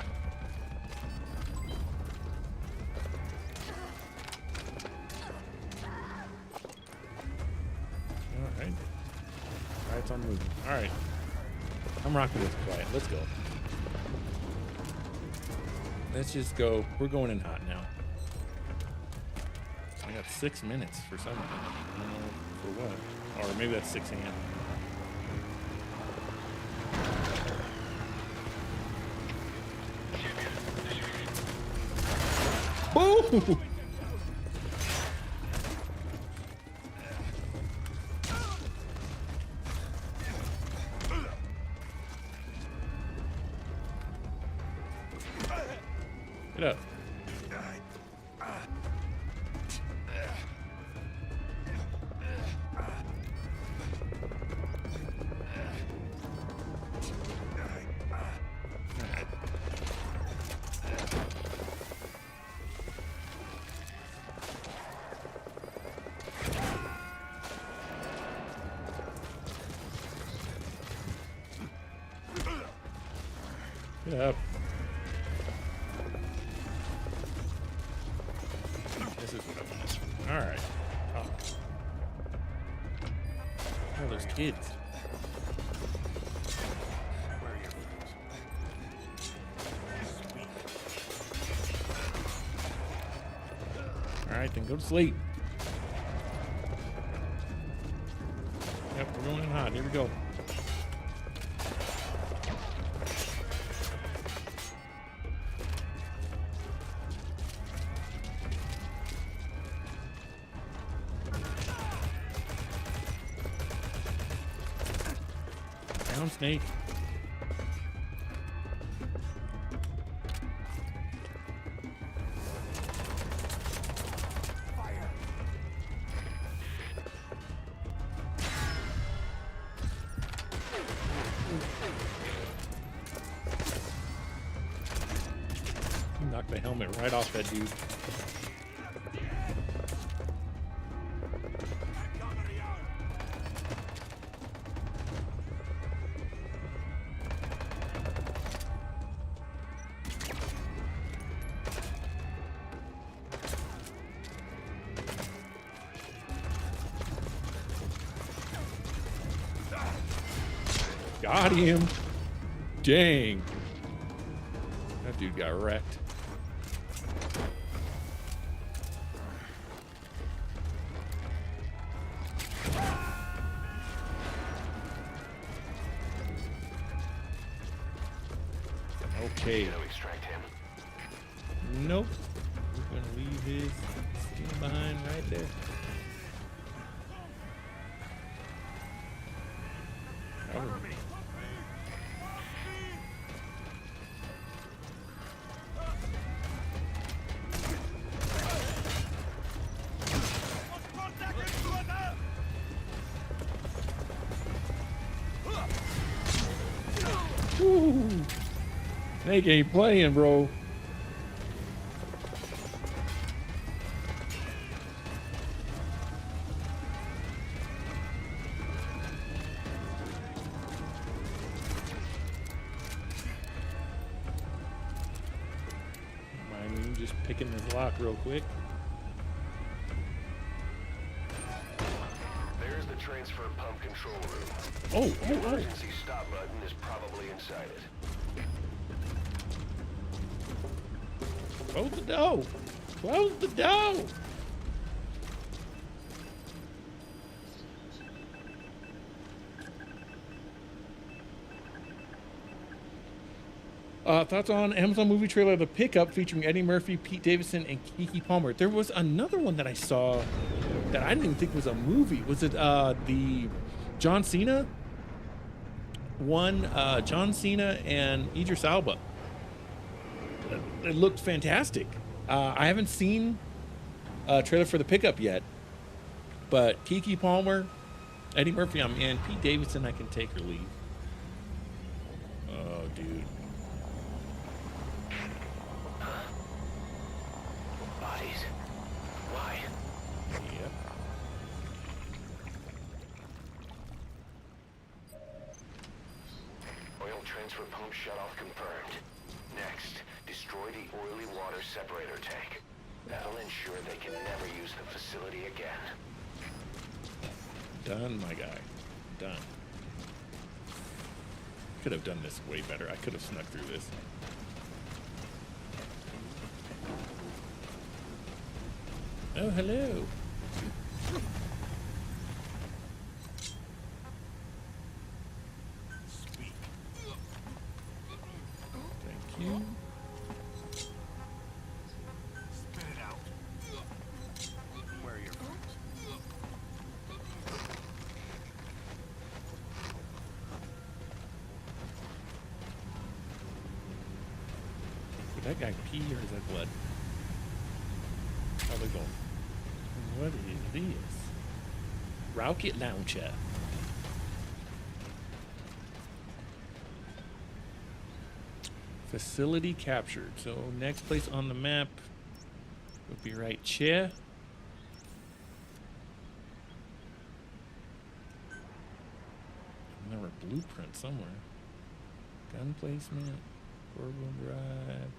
Alright. Alright, on moving. Alright. I'm rocking with quiet. Let's go. Let's just go. We're going in hot now. I got 6 minutes for something. I don't know for what. Or maybe that's 6 a.m. Boo! Get up. Get up. This is what I want. Alright. Oh. Oh, there's kids. Alright, then go to sleep. Yep, we're going in hot. Here we go. Down, snake. Knock the helmet right off that dude. Got him. Dang. That dude got wrecked. Okay.
Gonna extract him.
Nope. We're gonna leave his skin behind right there. Cover me. Woo. Snake ain't playing, bro. Mind me just picking this lock real quick.
There's the transfer pump control room.
Oh,
The
oh, oh.
emergency stop button is probably inside it.
Close the door. Close the door. Thoughts on Amazon movie trailer The Pickup featuring Eddie Murphy, Pete Davidson, and Keke Palmer. There was another one that I saw that I didn't even think was a movie. Was it the John Cena one? John Cena and Idris Elba. It looked fantastic. I haven't seen a trailer for The Pickup yet, but Keke Palmer, Eddie Murphy, I'm in. Pete Davidson, I can take or leave. Oh, dude.
Bodies. Why?
Yep.
Oil transfer pump shutoff confirmed. Next, destroy the oily water separator tank. That'll ensure they can never use the facility again.
Done, my guy. Done. Could have done this way better. I could have snuck through this. Oh, hello.
Speak.
Thank you.
Spit it out. Where are your friends?
Did that guy pee or is that blood? How they going? What is this? Rocket launcher. Facility captured. So next place on the map would be right here. Another blueprint somewhere. Gun placement. Corbin Drive.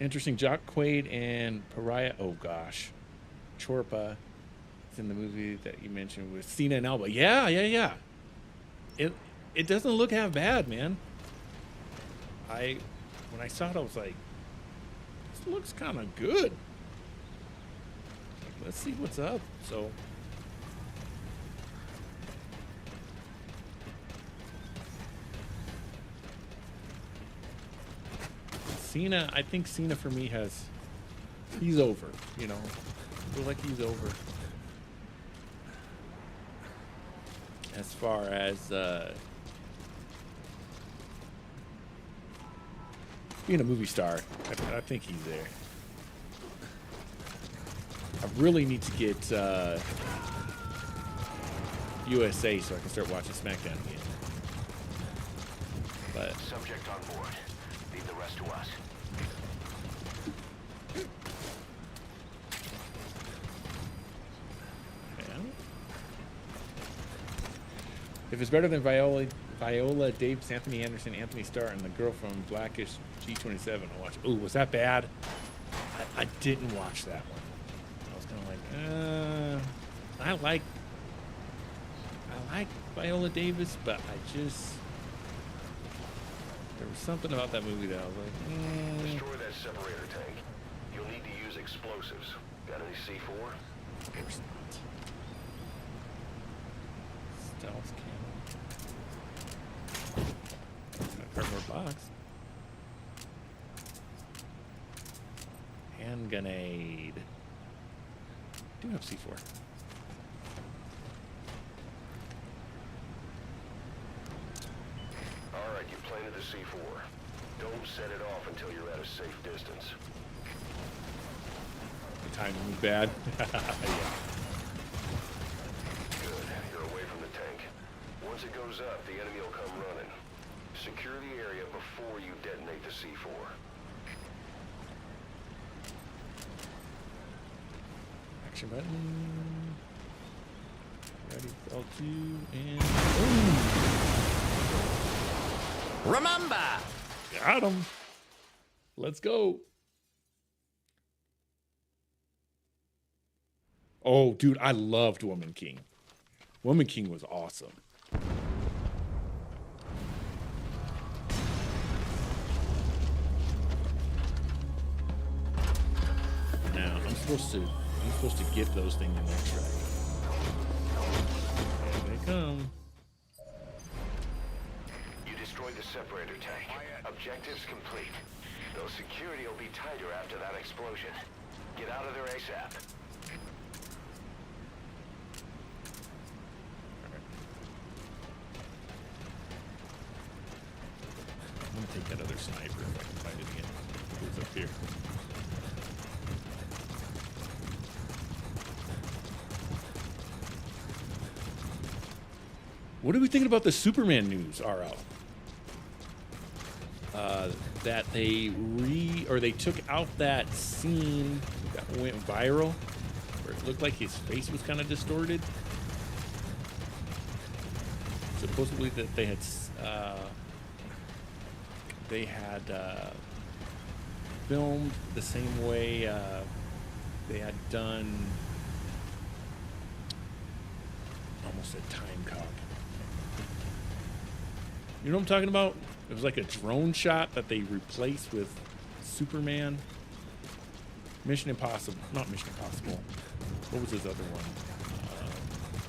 Interesting. Jock Quaid and Pariah. Oh gosh, Chorpa is in the movie that you mentioned with Cena and Elba. Yeah. It doesn't look half bad, man. When I saw it, I was like, this looks kind of good. Let's see what's up. So. Cena, I think Cena for me he's over, you know. I feel like he's over. As far as being a movie star, I think he's there. I really need to get USA so I can start watching SmackDown again. But
Subject on board. Leave the rest to us.
if it's better than Viola Davis, Anthony Anderson, Anthony Starr, and the girl from Blackish G27, I'll watch. Ooh, was that bad? I didn't watch that one. I was kind of like, I like Viola Davis, but there was something about that movie that I was like,
Destroy that separator tank. You'll need to use explosives. Got any C4?
of course not. Stealth camo. cardboard box. Handgun aid. Do have C4.
Alright, you planted the C4. Don't set it off until you're at a safe distance.
The timing was bad. Yeah.
Good, you're away from the tank. Once it goes up, the enemy will come running. Secure the area before you detonate the C4.
Action button. Ready for L2 and boom!
Remember!
Got him. Let's go. Oh, dude, I loved Woman King. Woman King was awesome. Now I'm supposed to get those things in their track. Here they come.
You destroyed the separator tank. Objectives complete. Though security will be tighter after that explosion. Get out of there ASAP.
I'm gonna take that other sniper if I can find it again. It's up here. What are we thinking about the Superman news, RL? That they took out that scene that went viral where it looked like his face was kind of distorted. Supposedly that they had filmed the same way they had done almost a time cop. You know what I'm talking about? It was like a drone shot that they replaced with Superman. Mission Impossible. Not Mission Impossible. What was his other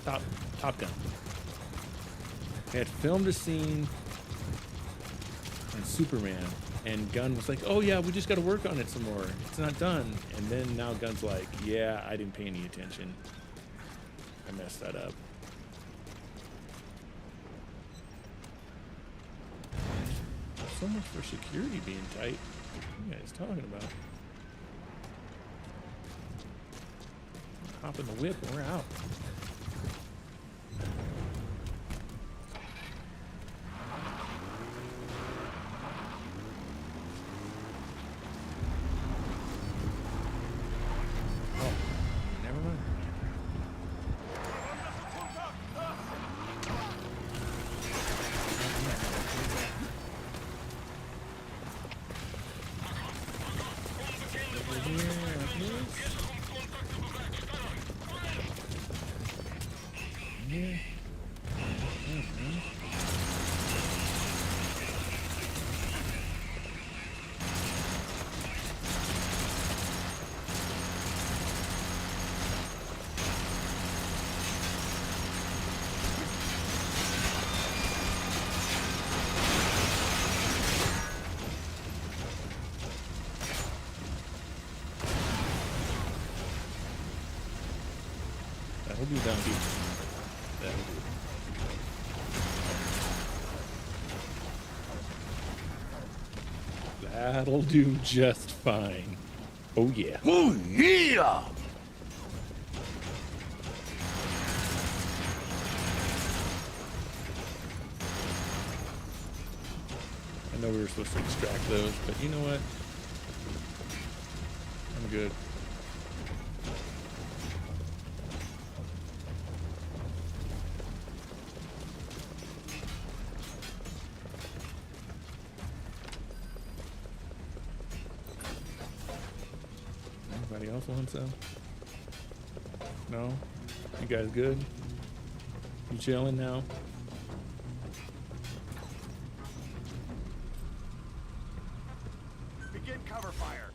one? Top Gun. They had filmed a scene on Superman, and Gunn was like, oh yeah, we just got to work on it some more. It's not done. And then now Gunn's like, yeah, I didn't pay any attention. I messed that up. So much for security being tight. What are you guys talking about? Hop in the whip and we're out. Oh, never mind. That'll do down deep. That'll do. That'll do just fine. Oh yeah.
Oh yeah!
I know we were supposed to extract those, but you know what? I'm good. Anybody else want some? No? You guys good? You chilling now?
Begin cover fire.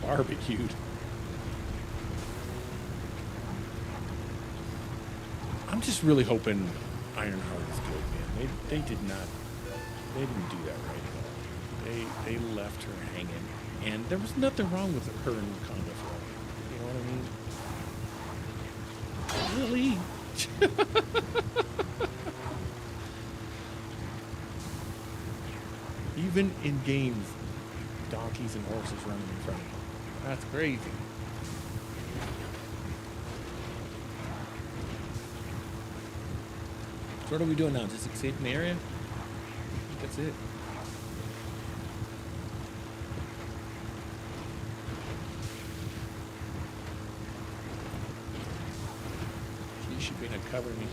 Barbecued. I'm just really hoping Ironheart is good, man. They didn't do that right at all. They left her hanging, and there was nothing wrong with her in Wakanda for all. You know what I mean? Really? Even in games, donkeys and horses running in front of you. That's crazy. So what are we doing now? Just escaping the area? I think that's it. She should be able to cover me.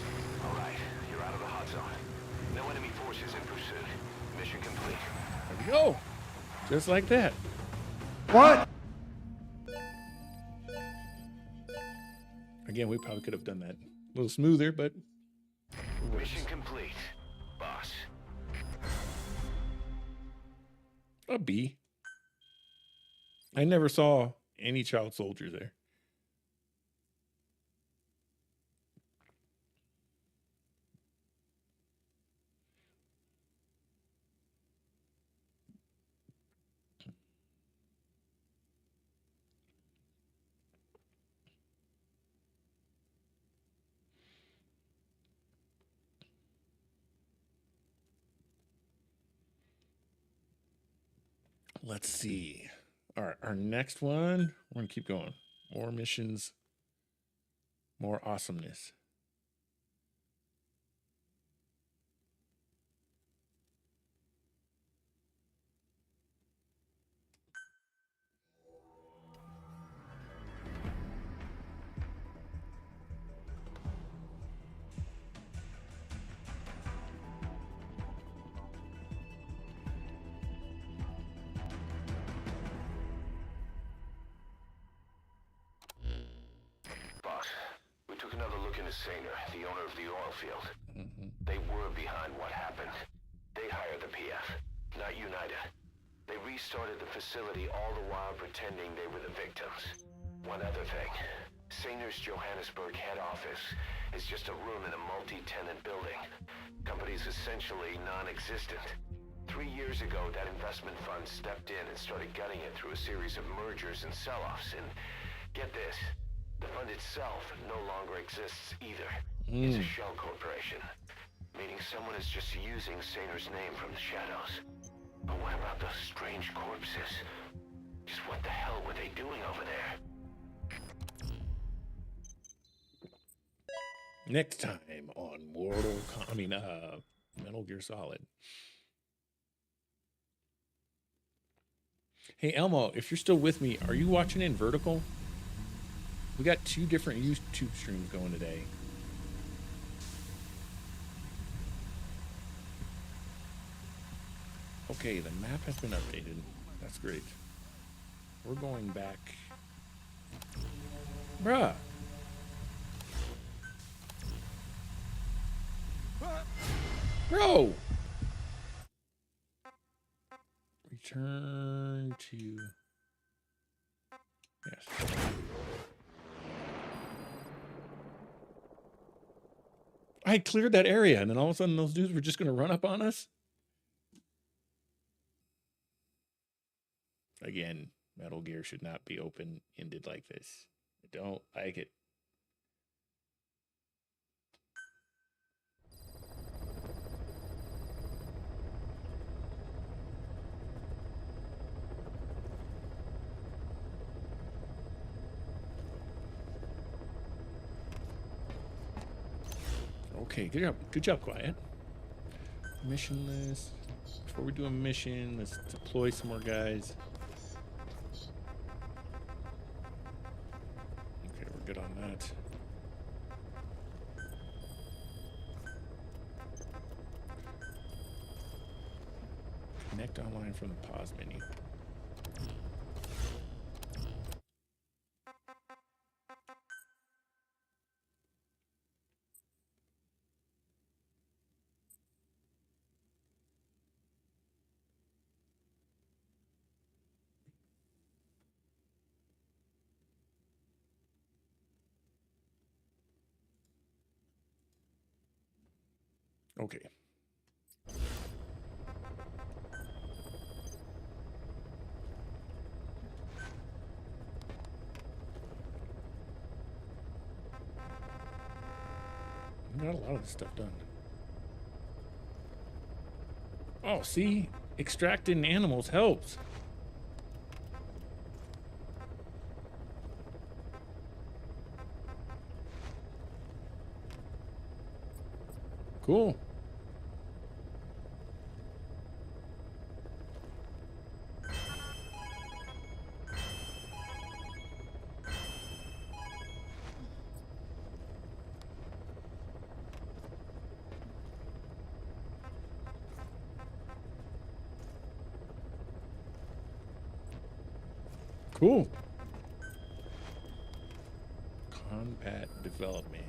All right, you're out of the hot zone. No enemy forces in pursuit. Mission complete.
There we go. Just like that.
What?
Again, we probably could have done that a little smoother, but it works.
Mission complete, boss.
A B. I never saw any child soldiers there. Let's see. Our next one, we're gonna keep going. More missions, more awesomeness.
Boss, we took another look into Saner, the owner of the oil field.
Mm-hmm.
They were behind what happened. They hired the PF, not United. They restarted the facility all the while pretending they were the victims. One other thing. Saner's Johannesburg head office is just a room in a multi-tenant building. Company's essentially non-existent. 3 years ago, that investment fund stepped in and started gutting it through a series of mergers and sell-offs. And get this, the fund itself no longer exists either. It's a shell corporation, meaning someone is just using Saner's name from the shadows. But what about those strange corpses? Just what the hell were they doing over there?
Next time on Metal Gear Solid. Hey Elmo, if you're still with me, are you watching in vertical? We got 2 different YouTube streams going today. Okay, the map has been updated. That's great. We're going back. Bruh. Bro. Return to... Yes. I had cleared that area, and then all of a sudden those dudes were just going to run up on us. Again, Metal Gear should not be open-ended like this. I don't like it. Okay, good job, Quiet. Mission list. Before we do a mission, let's deploy some more guys. Okay, we're good on that. Connect online from the pause menu. Okay. We got a lot of this stuff done. Oh, see? Extracting animals helps. Cool. Cool. Combat development.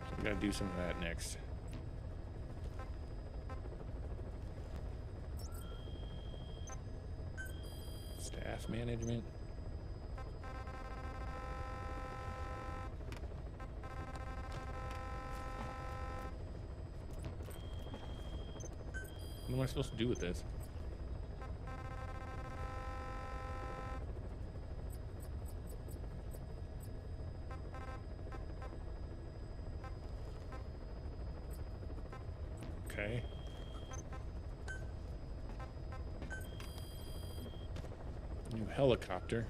So we gotta do some of that next. Staff management. What am I supposed to do with this? Okay. New helicopter.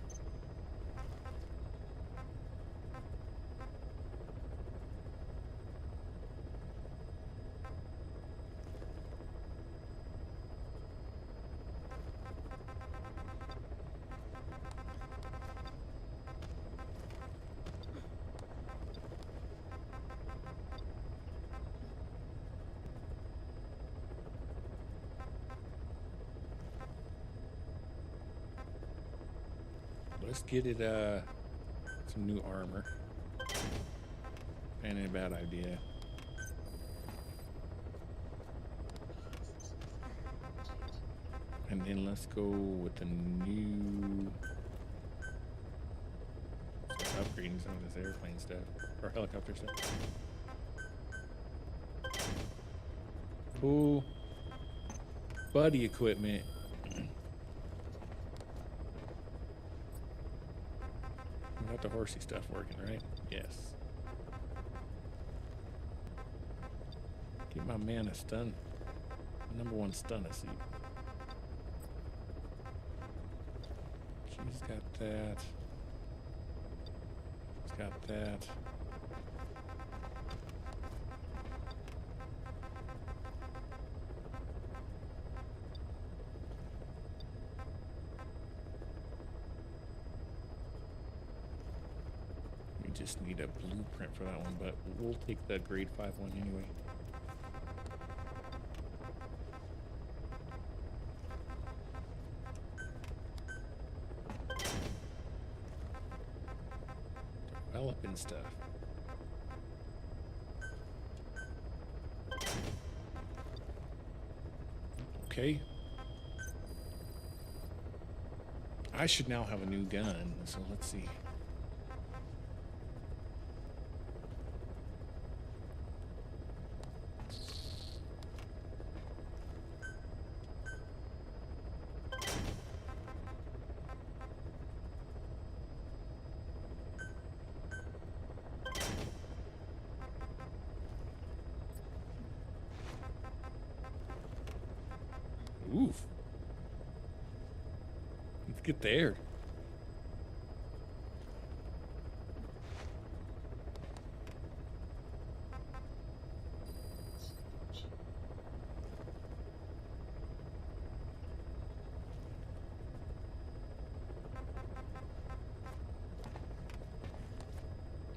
Let's get it some new armor. Ain't a bad idea. And then let's go with the new upgrading some of this airplane stuff or helicopter stuff. Cool. Buddy equipment. Got the horsey stuff working, right? Yes. Get my man a stun. #1 stunner suit. She's got that. She's got that. Just need a blueprint for that one, but we'll take the grade 5 one anyway. Developing stuff. Okay. I should now have a new gun, so let's see. Oof. Let's get there.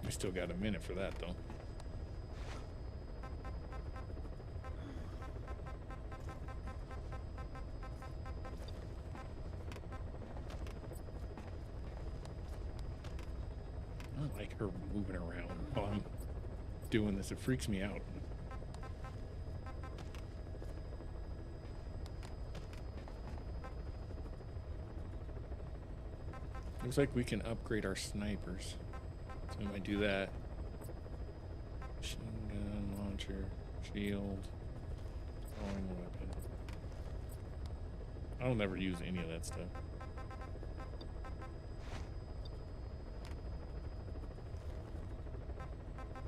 We still got a minute for that, though. I don't like her moving around while I'm doing this. It freaks me out. Looks like we can upgrade our snipers. So we might do that. Machine gun, launcher, shield, throwing weapon. I'll never use any of that stuff.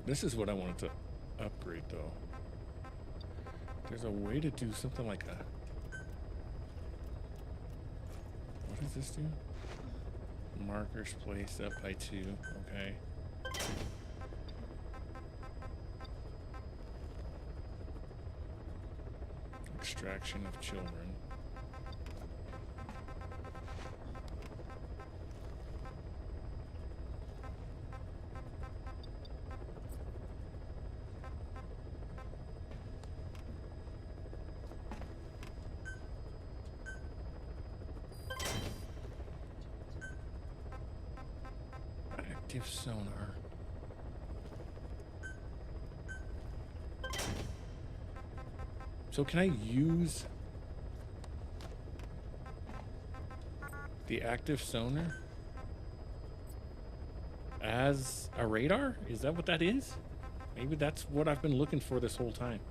This is what I wanted to upgrade though. There's a way to do something like a... What does this do? Markers placed up by 2. Okay. Extraction of children. Active sonar. So can I use the active sonar as a radar? Is that what that is? Maybe that's what I've been looking for this whole time.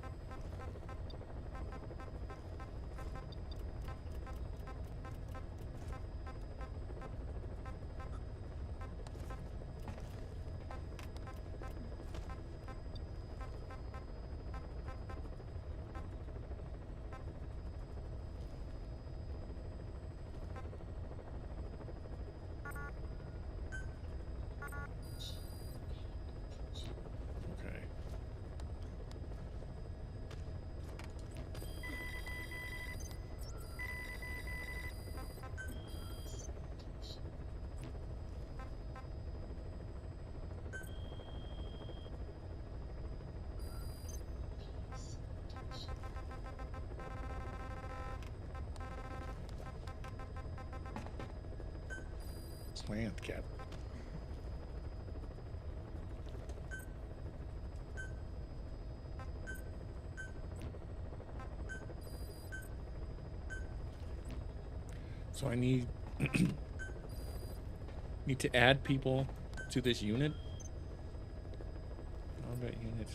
Plant cat. So I need need to add people to this unit. Combat unit.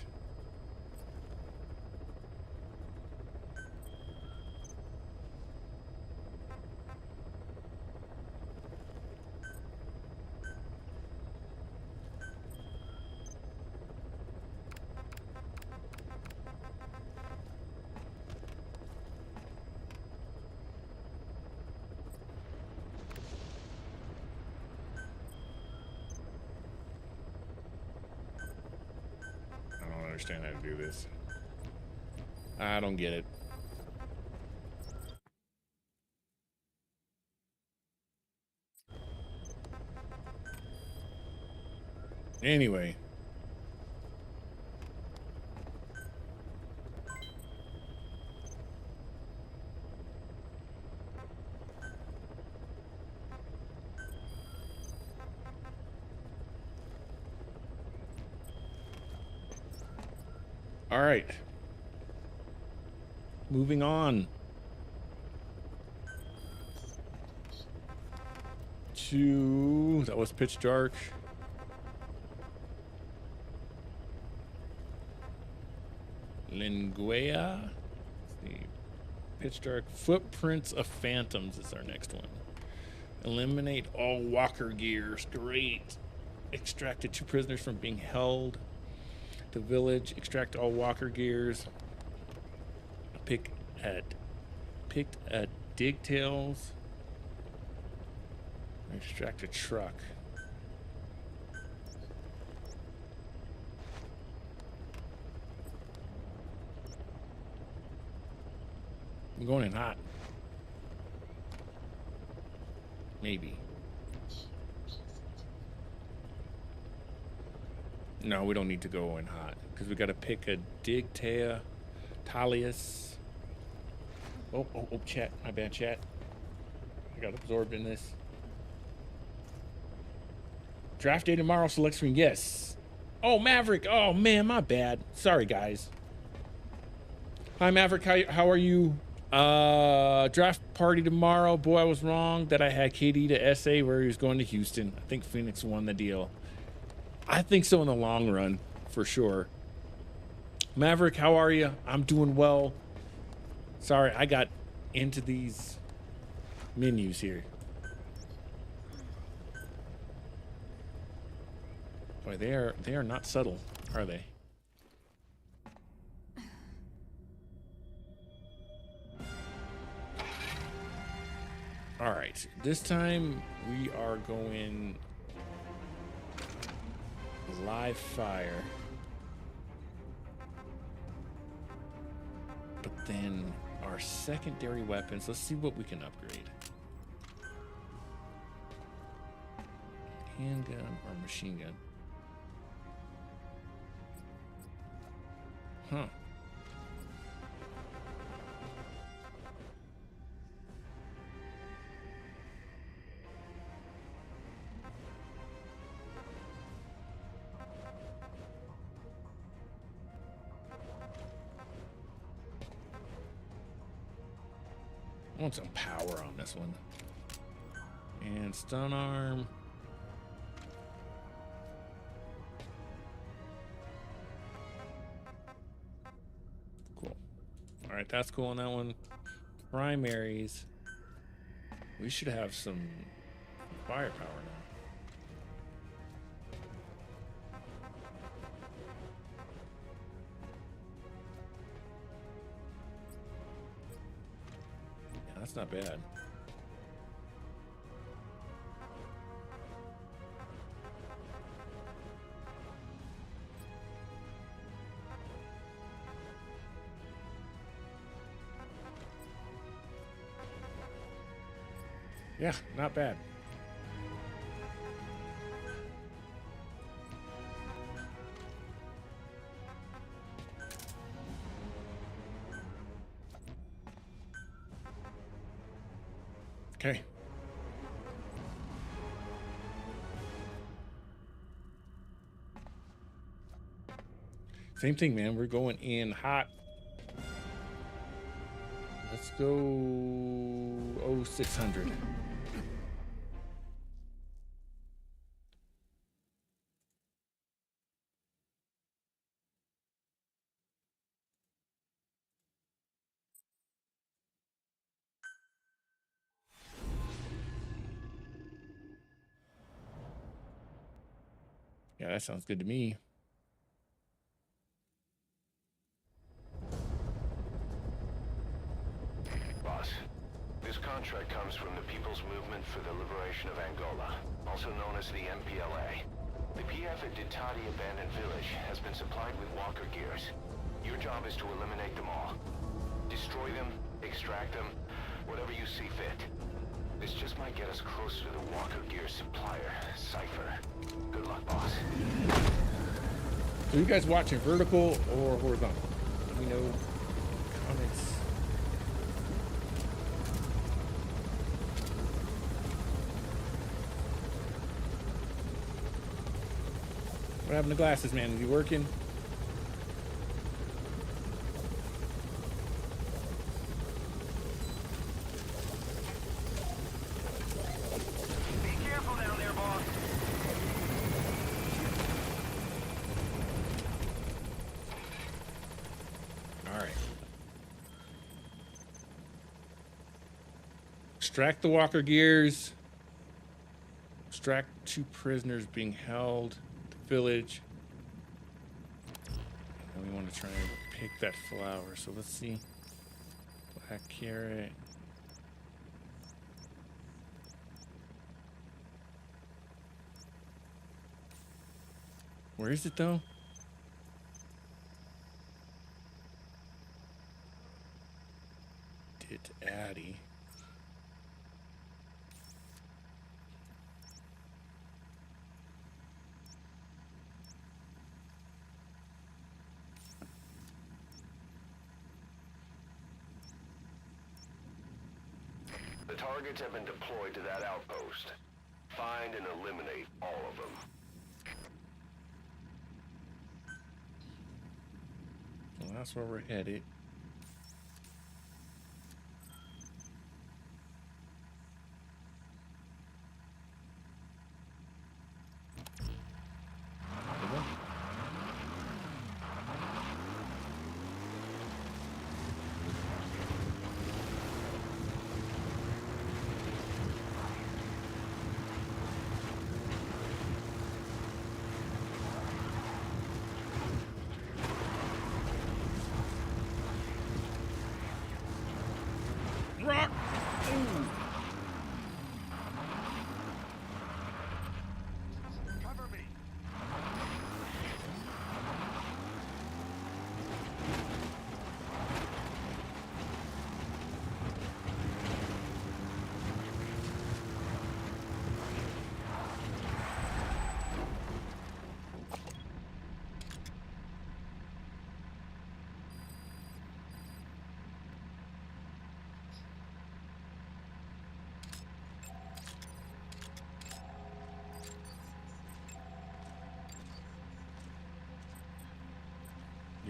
Understand how to do this. I don't get it. Anyway. All right. Moving on to, that was pitch dark. Linguea. Let's see. Pitch dark. Footprints of Phantoms is our next one. Eliminate all walker gears. Great. Extracted 2 prisoners from being held. The village, extract all walker gears. Picked at digtails. Extract a truck. I'm going in hot. Maybe. No, we don't need to go in hot because we got to pick a Digtea, Talius. Oh, chat. My bad, chat. I got absorbed in this. Draft day tomorrow, select screen. Yes. Oh, Maverick. Oh, man, my bad. Sorry, guys. Hi, Maverick. How are you? Draft party tomorrow. Boy, I was wrong that I had KD to SA where he was going to Houston. I think Phoenix won the deal. I think so in the long run, for sure. Maverick, how are you? I'm doing well. Sorry, I got into these menus here. Boy, they are not subtle, are they? All right, this time we are going live fire. But then our secondary weapons, let's see what we can upgrade. Handgun or machine gun? Huh. I want some power on this one. And stun arm. Cool. All right, that's cool on that one. Primaries. We should have some firepower now. That's not bad. Yeah, not bad. Okay. Same thing, man. We're going in hot. Let's go 0600. Yeah, that sounds good to me.
Boss, this contract comes from the People's Movement for the Liberation of Angola, also known as the MPLA. The PF at Ditati Abandoned Village has been supplied with walker gears. Your job is to eliminate them all. Destroy them, extract them, whatever you see fit. This just might get us closer to the walker gear supplier, Cypher. Good luck, boss.
So you guys watching vertical or horizontal? Let me know. Comments. What happened to glasses, man? Is he working?
Be careful down there, boss.
All right. Extract the walker gears. Extract 2 prisoners being held. Village. And we want to try and pick that flower. So let's see. Black carrot. Where is it though? Dit Addy.
The targets have been deployed to that outpost. Find and eliminate all of them.
Well, that's where we're headed.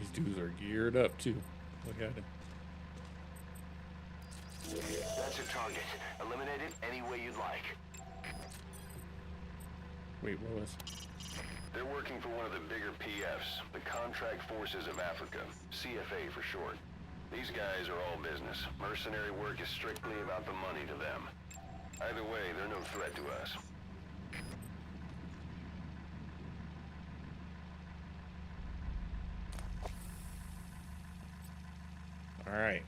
These dudes are geared up too. Look at him.
That's a target. Eliminate it any way you'd like.
Wait, what was?
They're working for one of the bigger PFs, the Contract Forces of Africa, CFA for short. These guys are all business. Mercenary work is strictly about the money to them. Either way, they're no threat to us.
All right.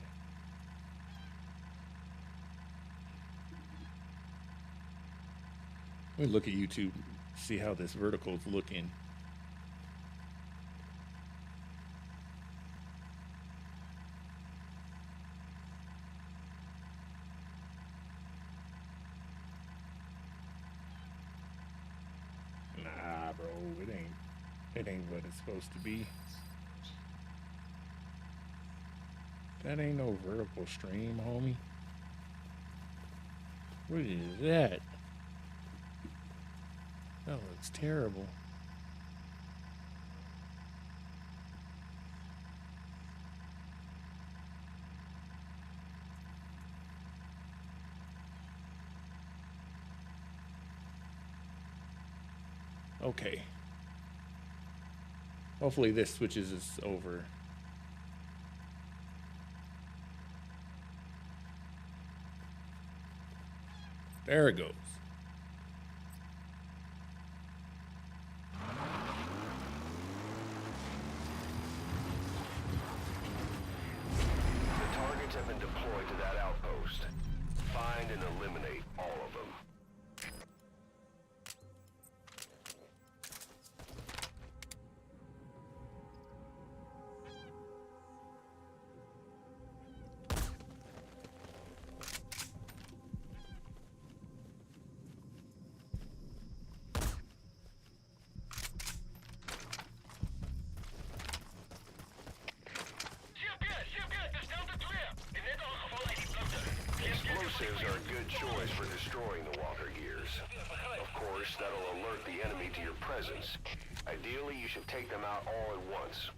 Let me look at YouTube, see how this vertical is looking. Nah, bro, it ain't what it's supposed to be. That ain't no vertical stream, homie. What is that? That looks terrible. Okay. Hopefully this switches us over. There it goes.
The targets have been deployed to that outpost. Find and eliminate all of them. Explosives are a good choice for destroying the walker gears. Of course, that'll alert the enemy to your presence. Ideally, you should take them out all at once.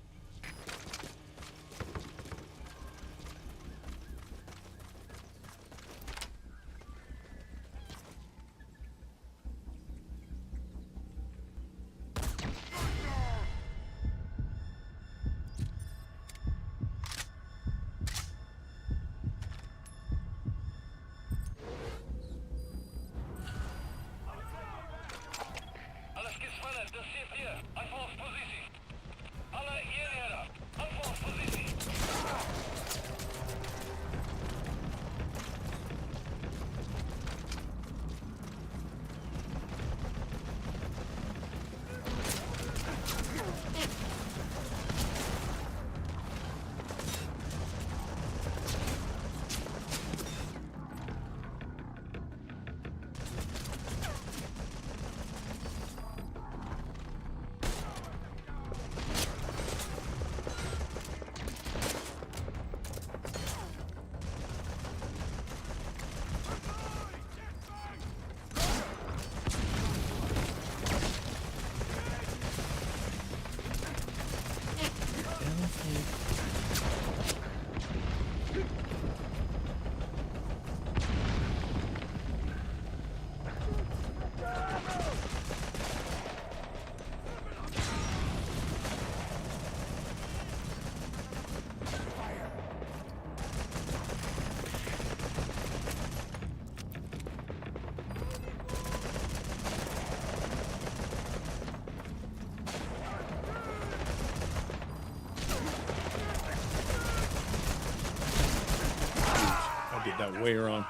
That way wrong.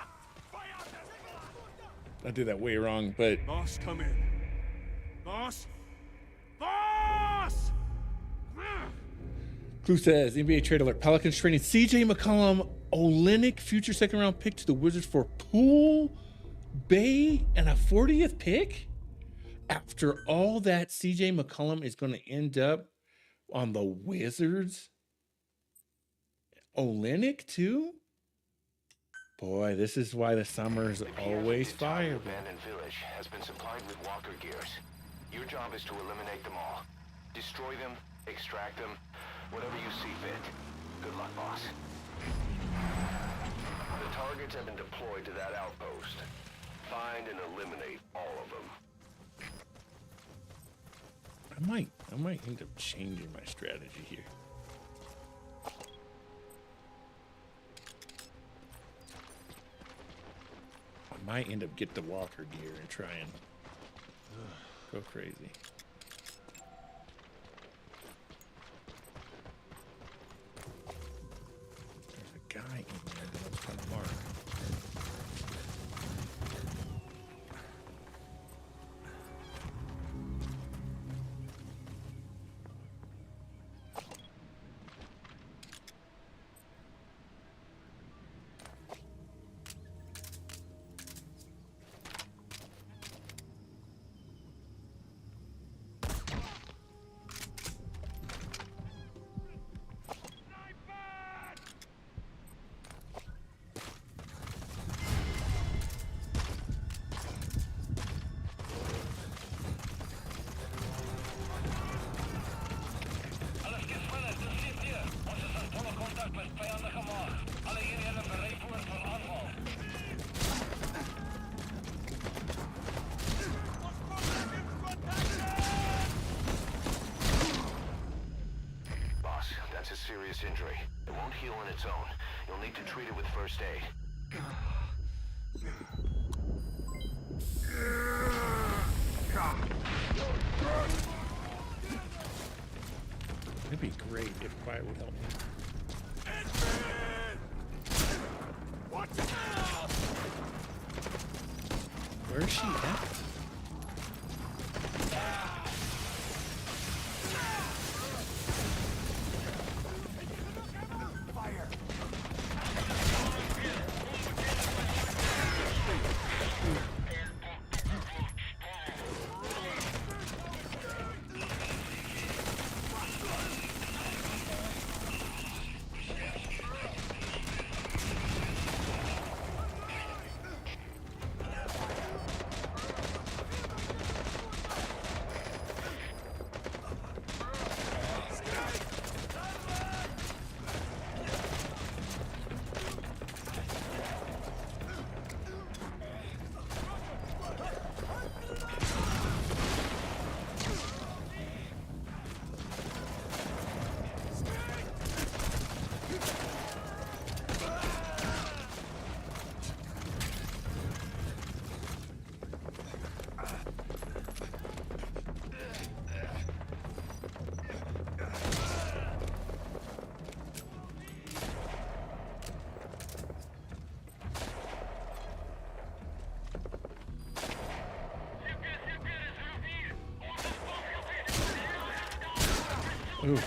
I did that way wrong, but
Boss, come in. Boss? Boss!
Clue says NBA trade alert. Pelicans trading CJ McCollum, Olynyk, future second round pick to the Wizards for Poole, Bay, and a 40th pick. After all that, CJ McCollum is going to end up on the Wizards. Olynyk too. Boy, this is why the summer's always fire.
Abandoned village has been supplied with walker gears. Your job is to eliminate them all. Destroy them, extract them, Whatever you see fit. Good luck, boss. The targets have been deployed to that outpost. Find and eliminate all of them.
I might end up changing my strategy here. I might end up get the walker gear and try and go crazy. There's a guy in there that looks kind of marked.
Boss, that's a serious injury. It won't heal on its own. You'll need to treat it with first aid.
It'd be great if Quiet would help me. Where's she at? Ooh.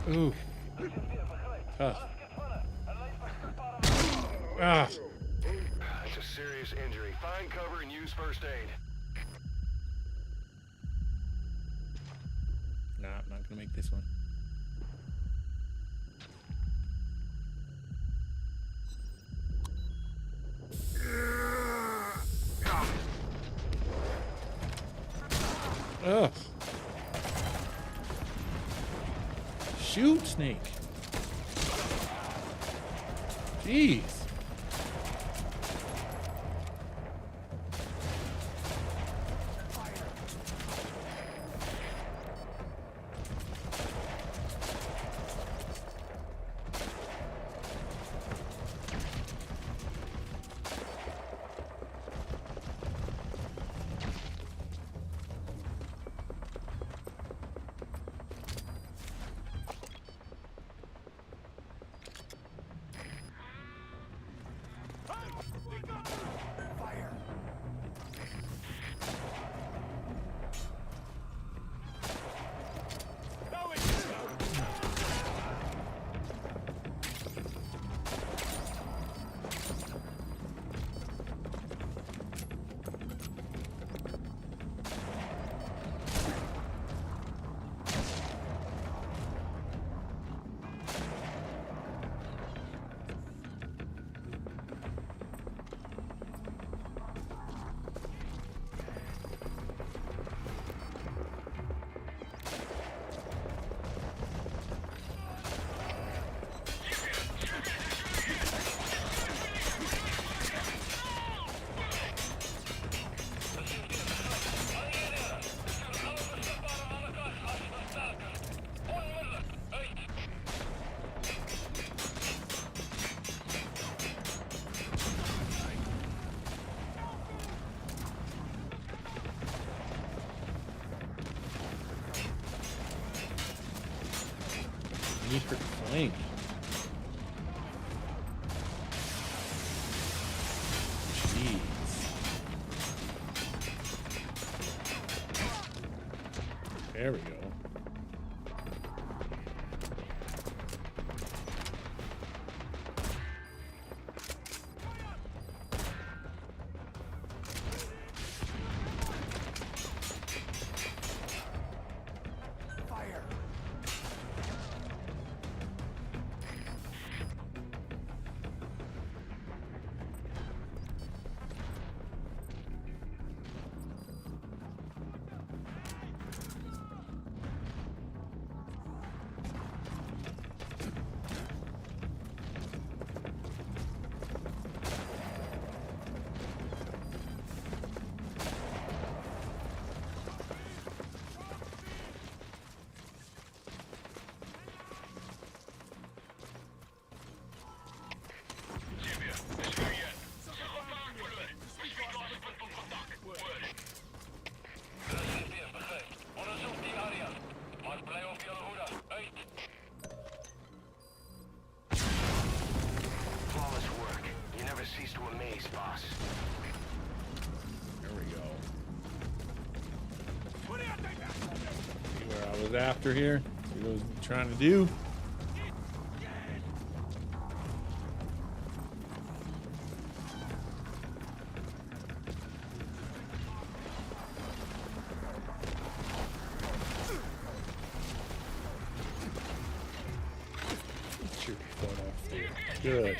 Ooh. Tough. Ah.
It's a serious injury. Find cover and use first aid.
Nah, I'm not gonna make this one. Ugh. Shoot, Snake. Jeez. Need her flank. Jeez. There we go. After here, see what he's trying to do. Get your foot off there. Good.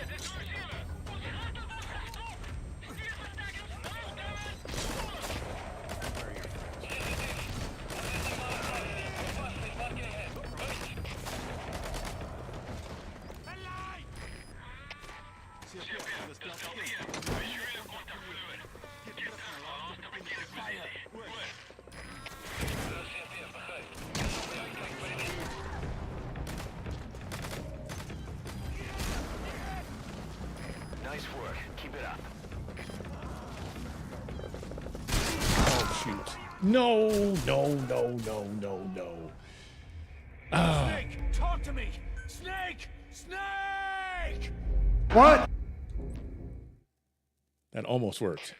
Nice work. Keep it up.
Oh, shoot. No, no, no, no, no, no.
Snake, talk to me! Snake! Snake!
What?
That almost worked.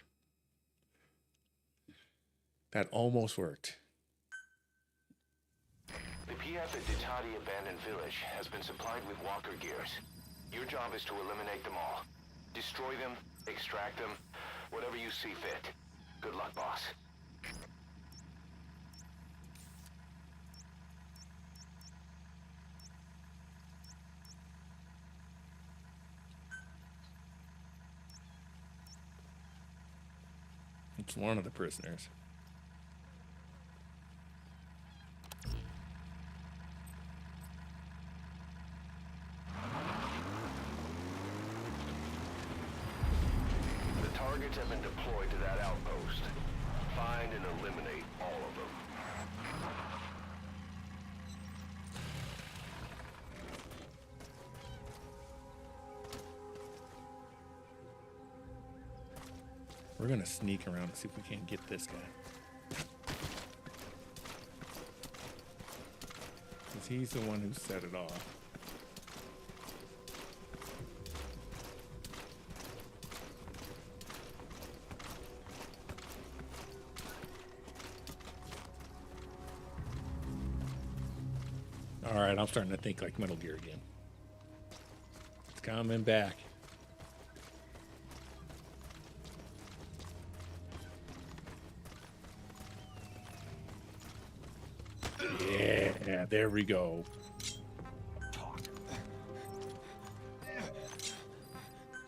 That almost worked.
The PF at Ditati Abandoned Village has been supplied with walker gears. Your job is to eliminate them all. Destroy them, extract them, whatever you see fit. Good luck, boss.
It's one of the prisoners.
The targets have been deployed to that outpost. Find and eliminate all of them.
We're gonna sneak around and see if we can't get this guy. Because he's the one who set it off. All right, I'm starting to think like Metal Gear again. It's coming back. Yeah, there we go.
Talk.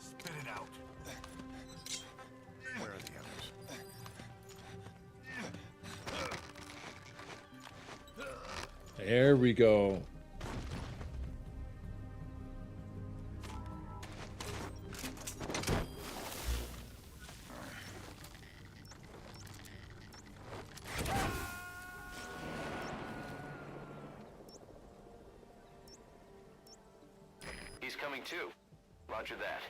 Spit it out. Where are the others?
There we go.
He's coming too. Roger that.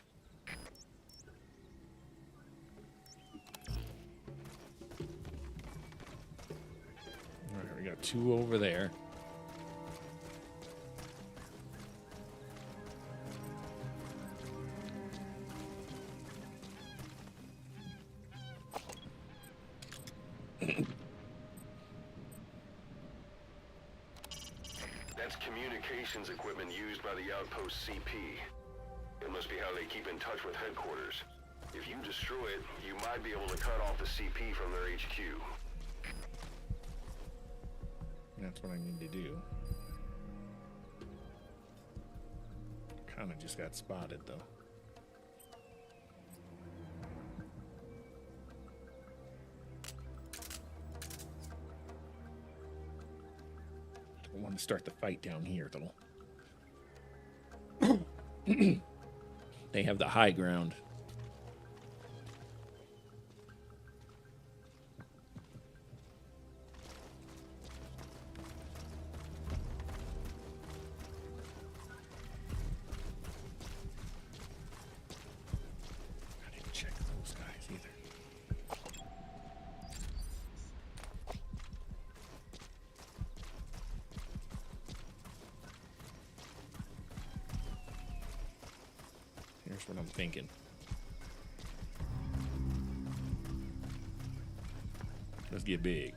All right, we got two over there.
That's communications equipment used by the outpost CP. It must be how they keep in touch with headquarters. If you destroy it, you might be able to cut off the CP from their HQ.
That's what I need to do. Kind of just got spotted, though. I want to start the fight down here, though. They have the high ground. I didn't check those guys either. Here's what I'm thinking. Let's get big.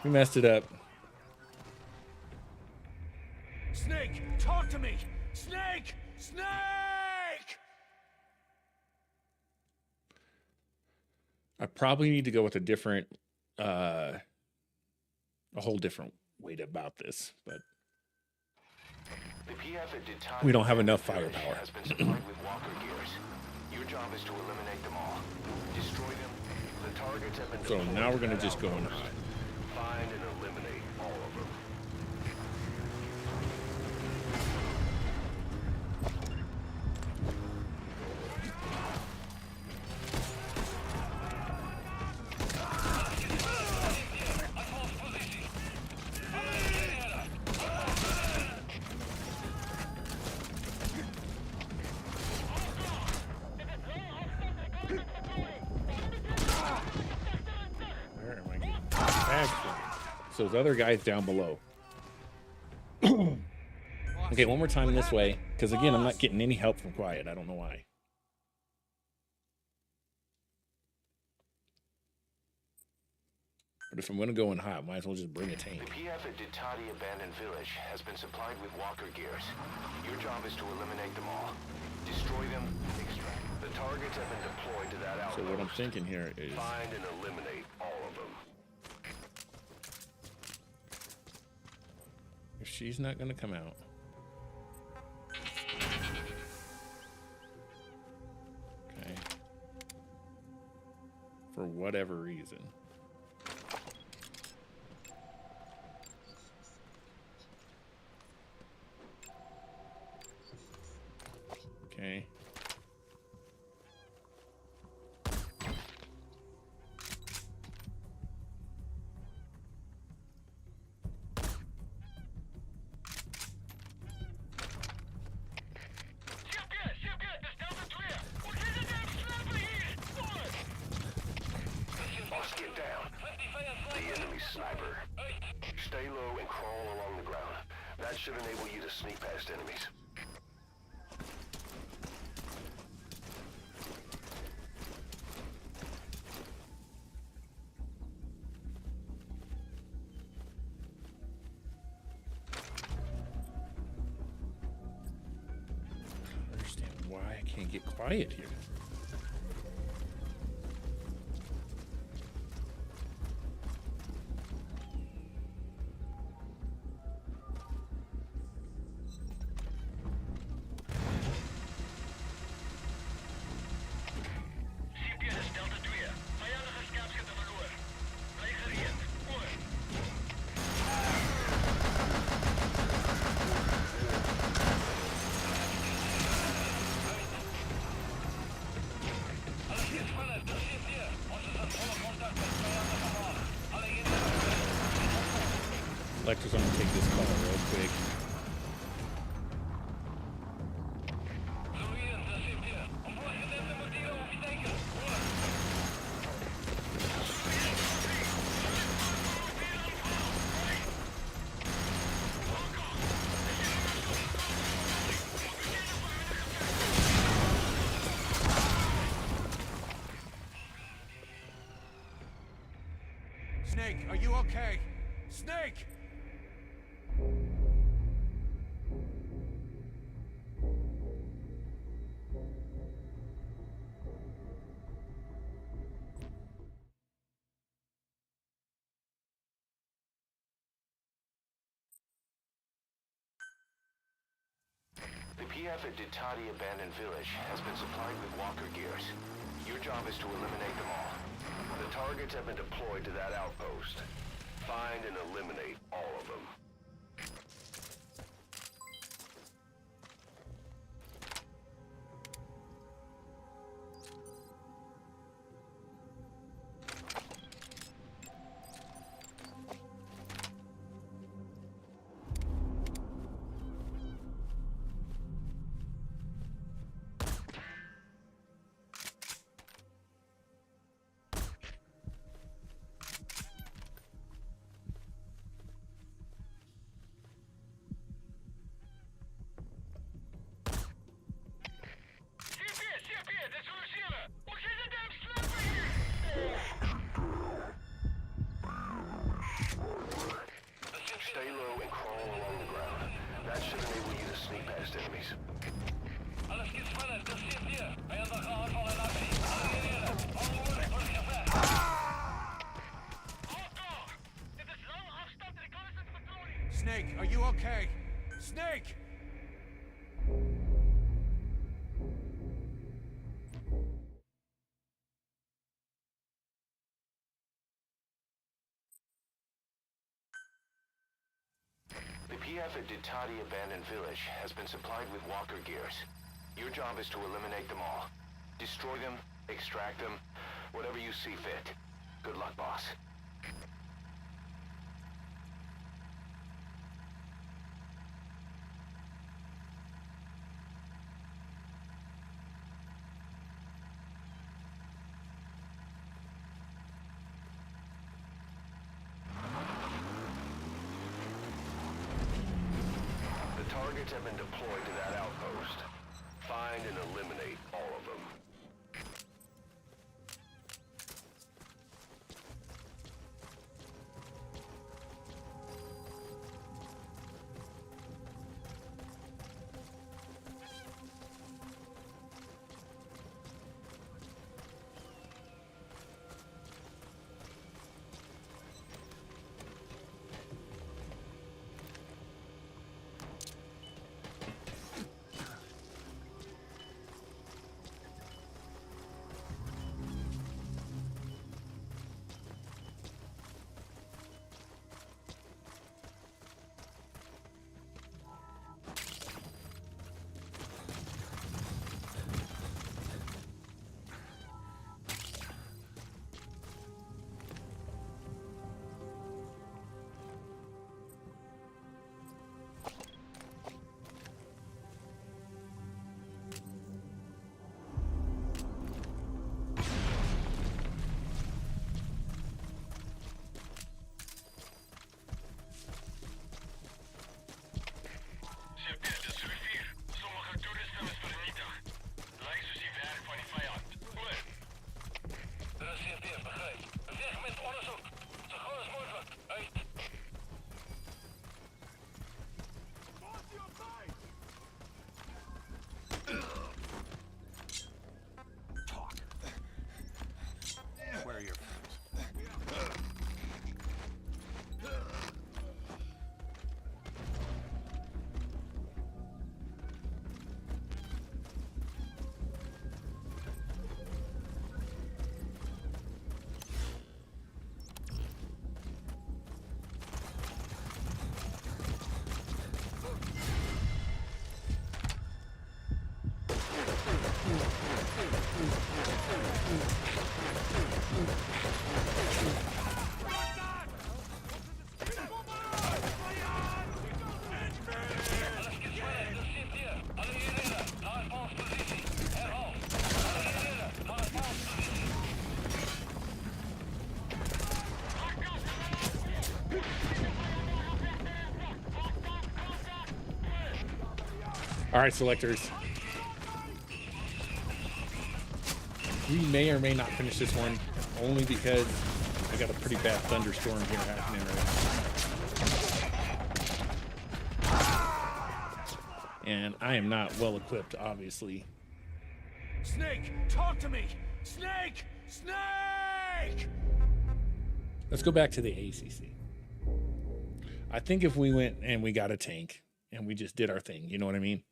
We messed it up.
Snake, talk to me! Snake! Snake!
I probably need to go with a different, a whole different way to about this, but
The PF at Ditati
we don't have enough
Village
firepower.
has been supplied with walker gears. Your job is to eliminate them all. Destroy them. The targets have been
So
deployed
now we're
to
gonna
that
just go in
outpost.
high.
Find and eliminate all of them.
Where am I getting tagged from? So those other guys down below. Okay, one more time this way, because again, I'm not getting any help from Quiet. I don't know why. But if I'm gonna go in high, I might as well just bring a tank.
The PF at Ditati Abandoned Village has been supplied with walker gears. Your job is to eliminate them all. Destroy them, extract. The targets have been deployed to that
So
outpost.
what I'm thinking here is
Find and eliminate all of them.
if she's not gonna come out. Okay. For whatever reason. Okay.
Boss, get down. The enemy sniper. Stay low and crawl along the ground. That should enable you to sneak past enemies.
I don't understand why I can't get quiet here. Lecter's gonna take this call real quick.
Snake, are you okay? Snake!
The PF at Ditati Abandoned Village has been supplied with walker gears. Your job is to eliminate them all. The targets have been deployed to that outpost. Find and eliminate all of them. Stay low and crawl along the ground. That should enable you to sneak past enemies.
Alles geht weiter, das steht hier. Mehrere Anfall in Aktion. Alliieren, onboarding, teruggevecht. Outdoor! Dit is lang afstand reconnaissance patrolling.
Snake, are you okay? Snake!
The PF at Ditati Abandoned Village has been supplied with walker gears. Your job is to eliminate them all. Destroy them, extract them, whatever you see fit. Good luck, boss. The targets have been deployed to that outpost. Find and eliminate all of them.
All right, selectors. We may or may not finish this one, only because I got a pretty bad thunderstorm here happening right now. And I am not well equipped, obviously.
Snake, talk to me! Snake! Snake!
Let's go back to the ACC. I think if we went and we got a tank and we just did our thing, you know what I mean?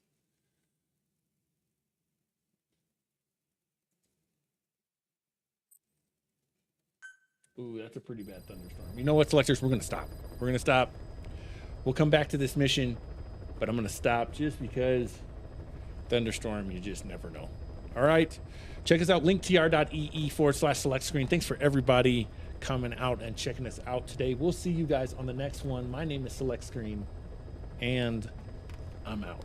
Ooh, that's a pretty bad thunderstorm. You know what, selectors? We're going to stop. We're going to stop. We'll come back to this mission, but I'm going to stop just because thunderstorm, you just never know. All right. Check us out, linktr.ee/select screen. Thanks for everybody coming out and checking us out today. We'll see you guys on the next one. My name is Select Screen, and I'm out.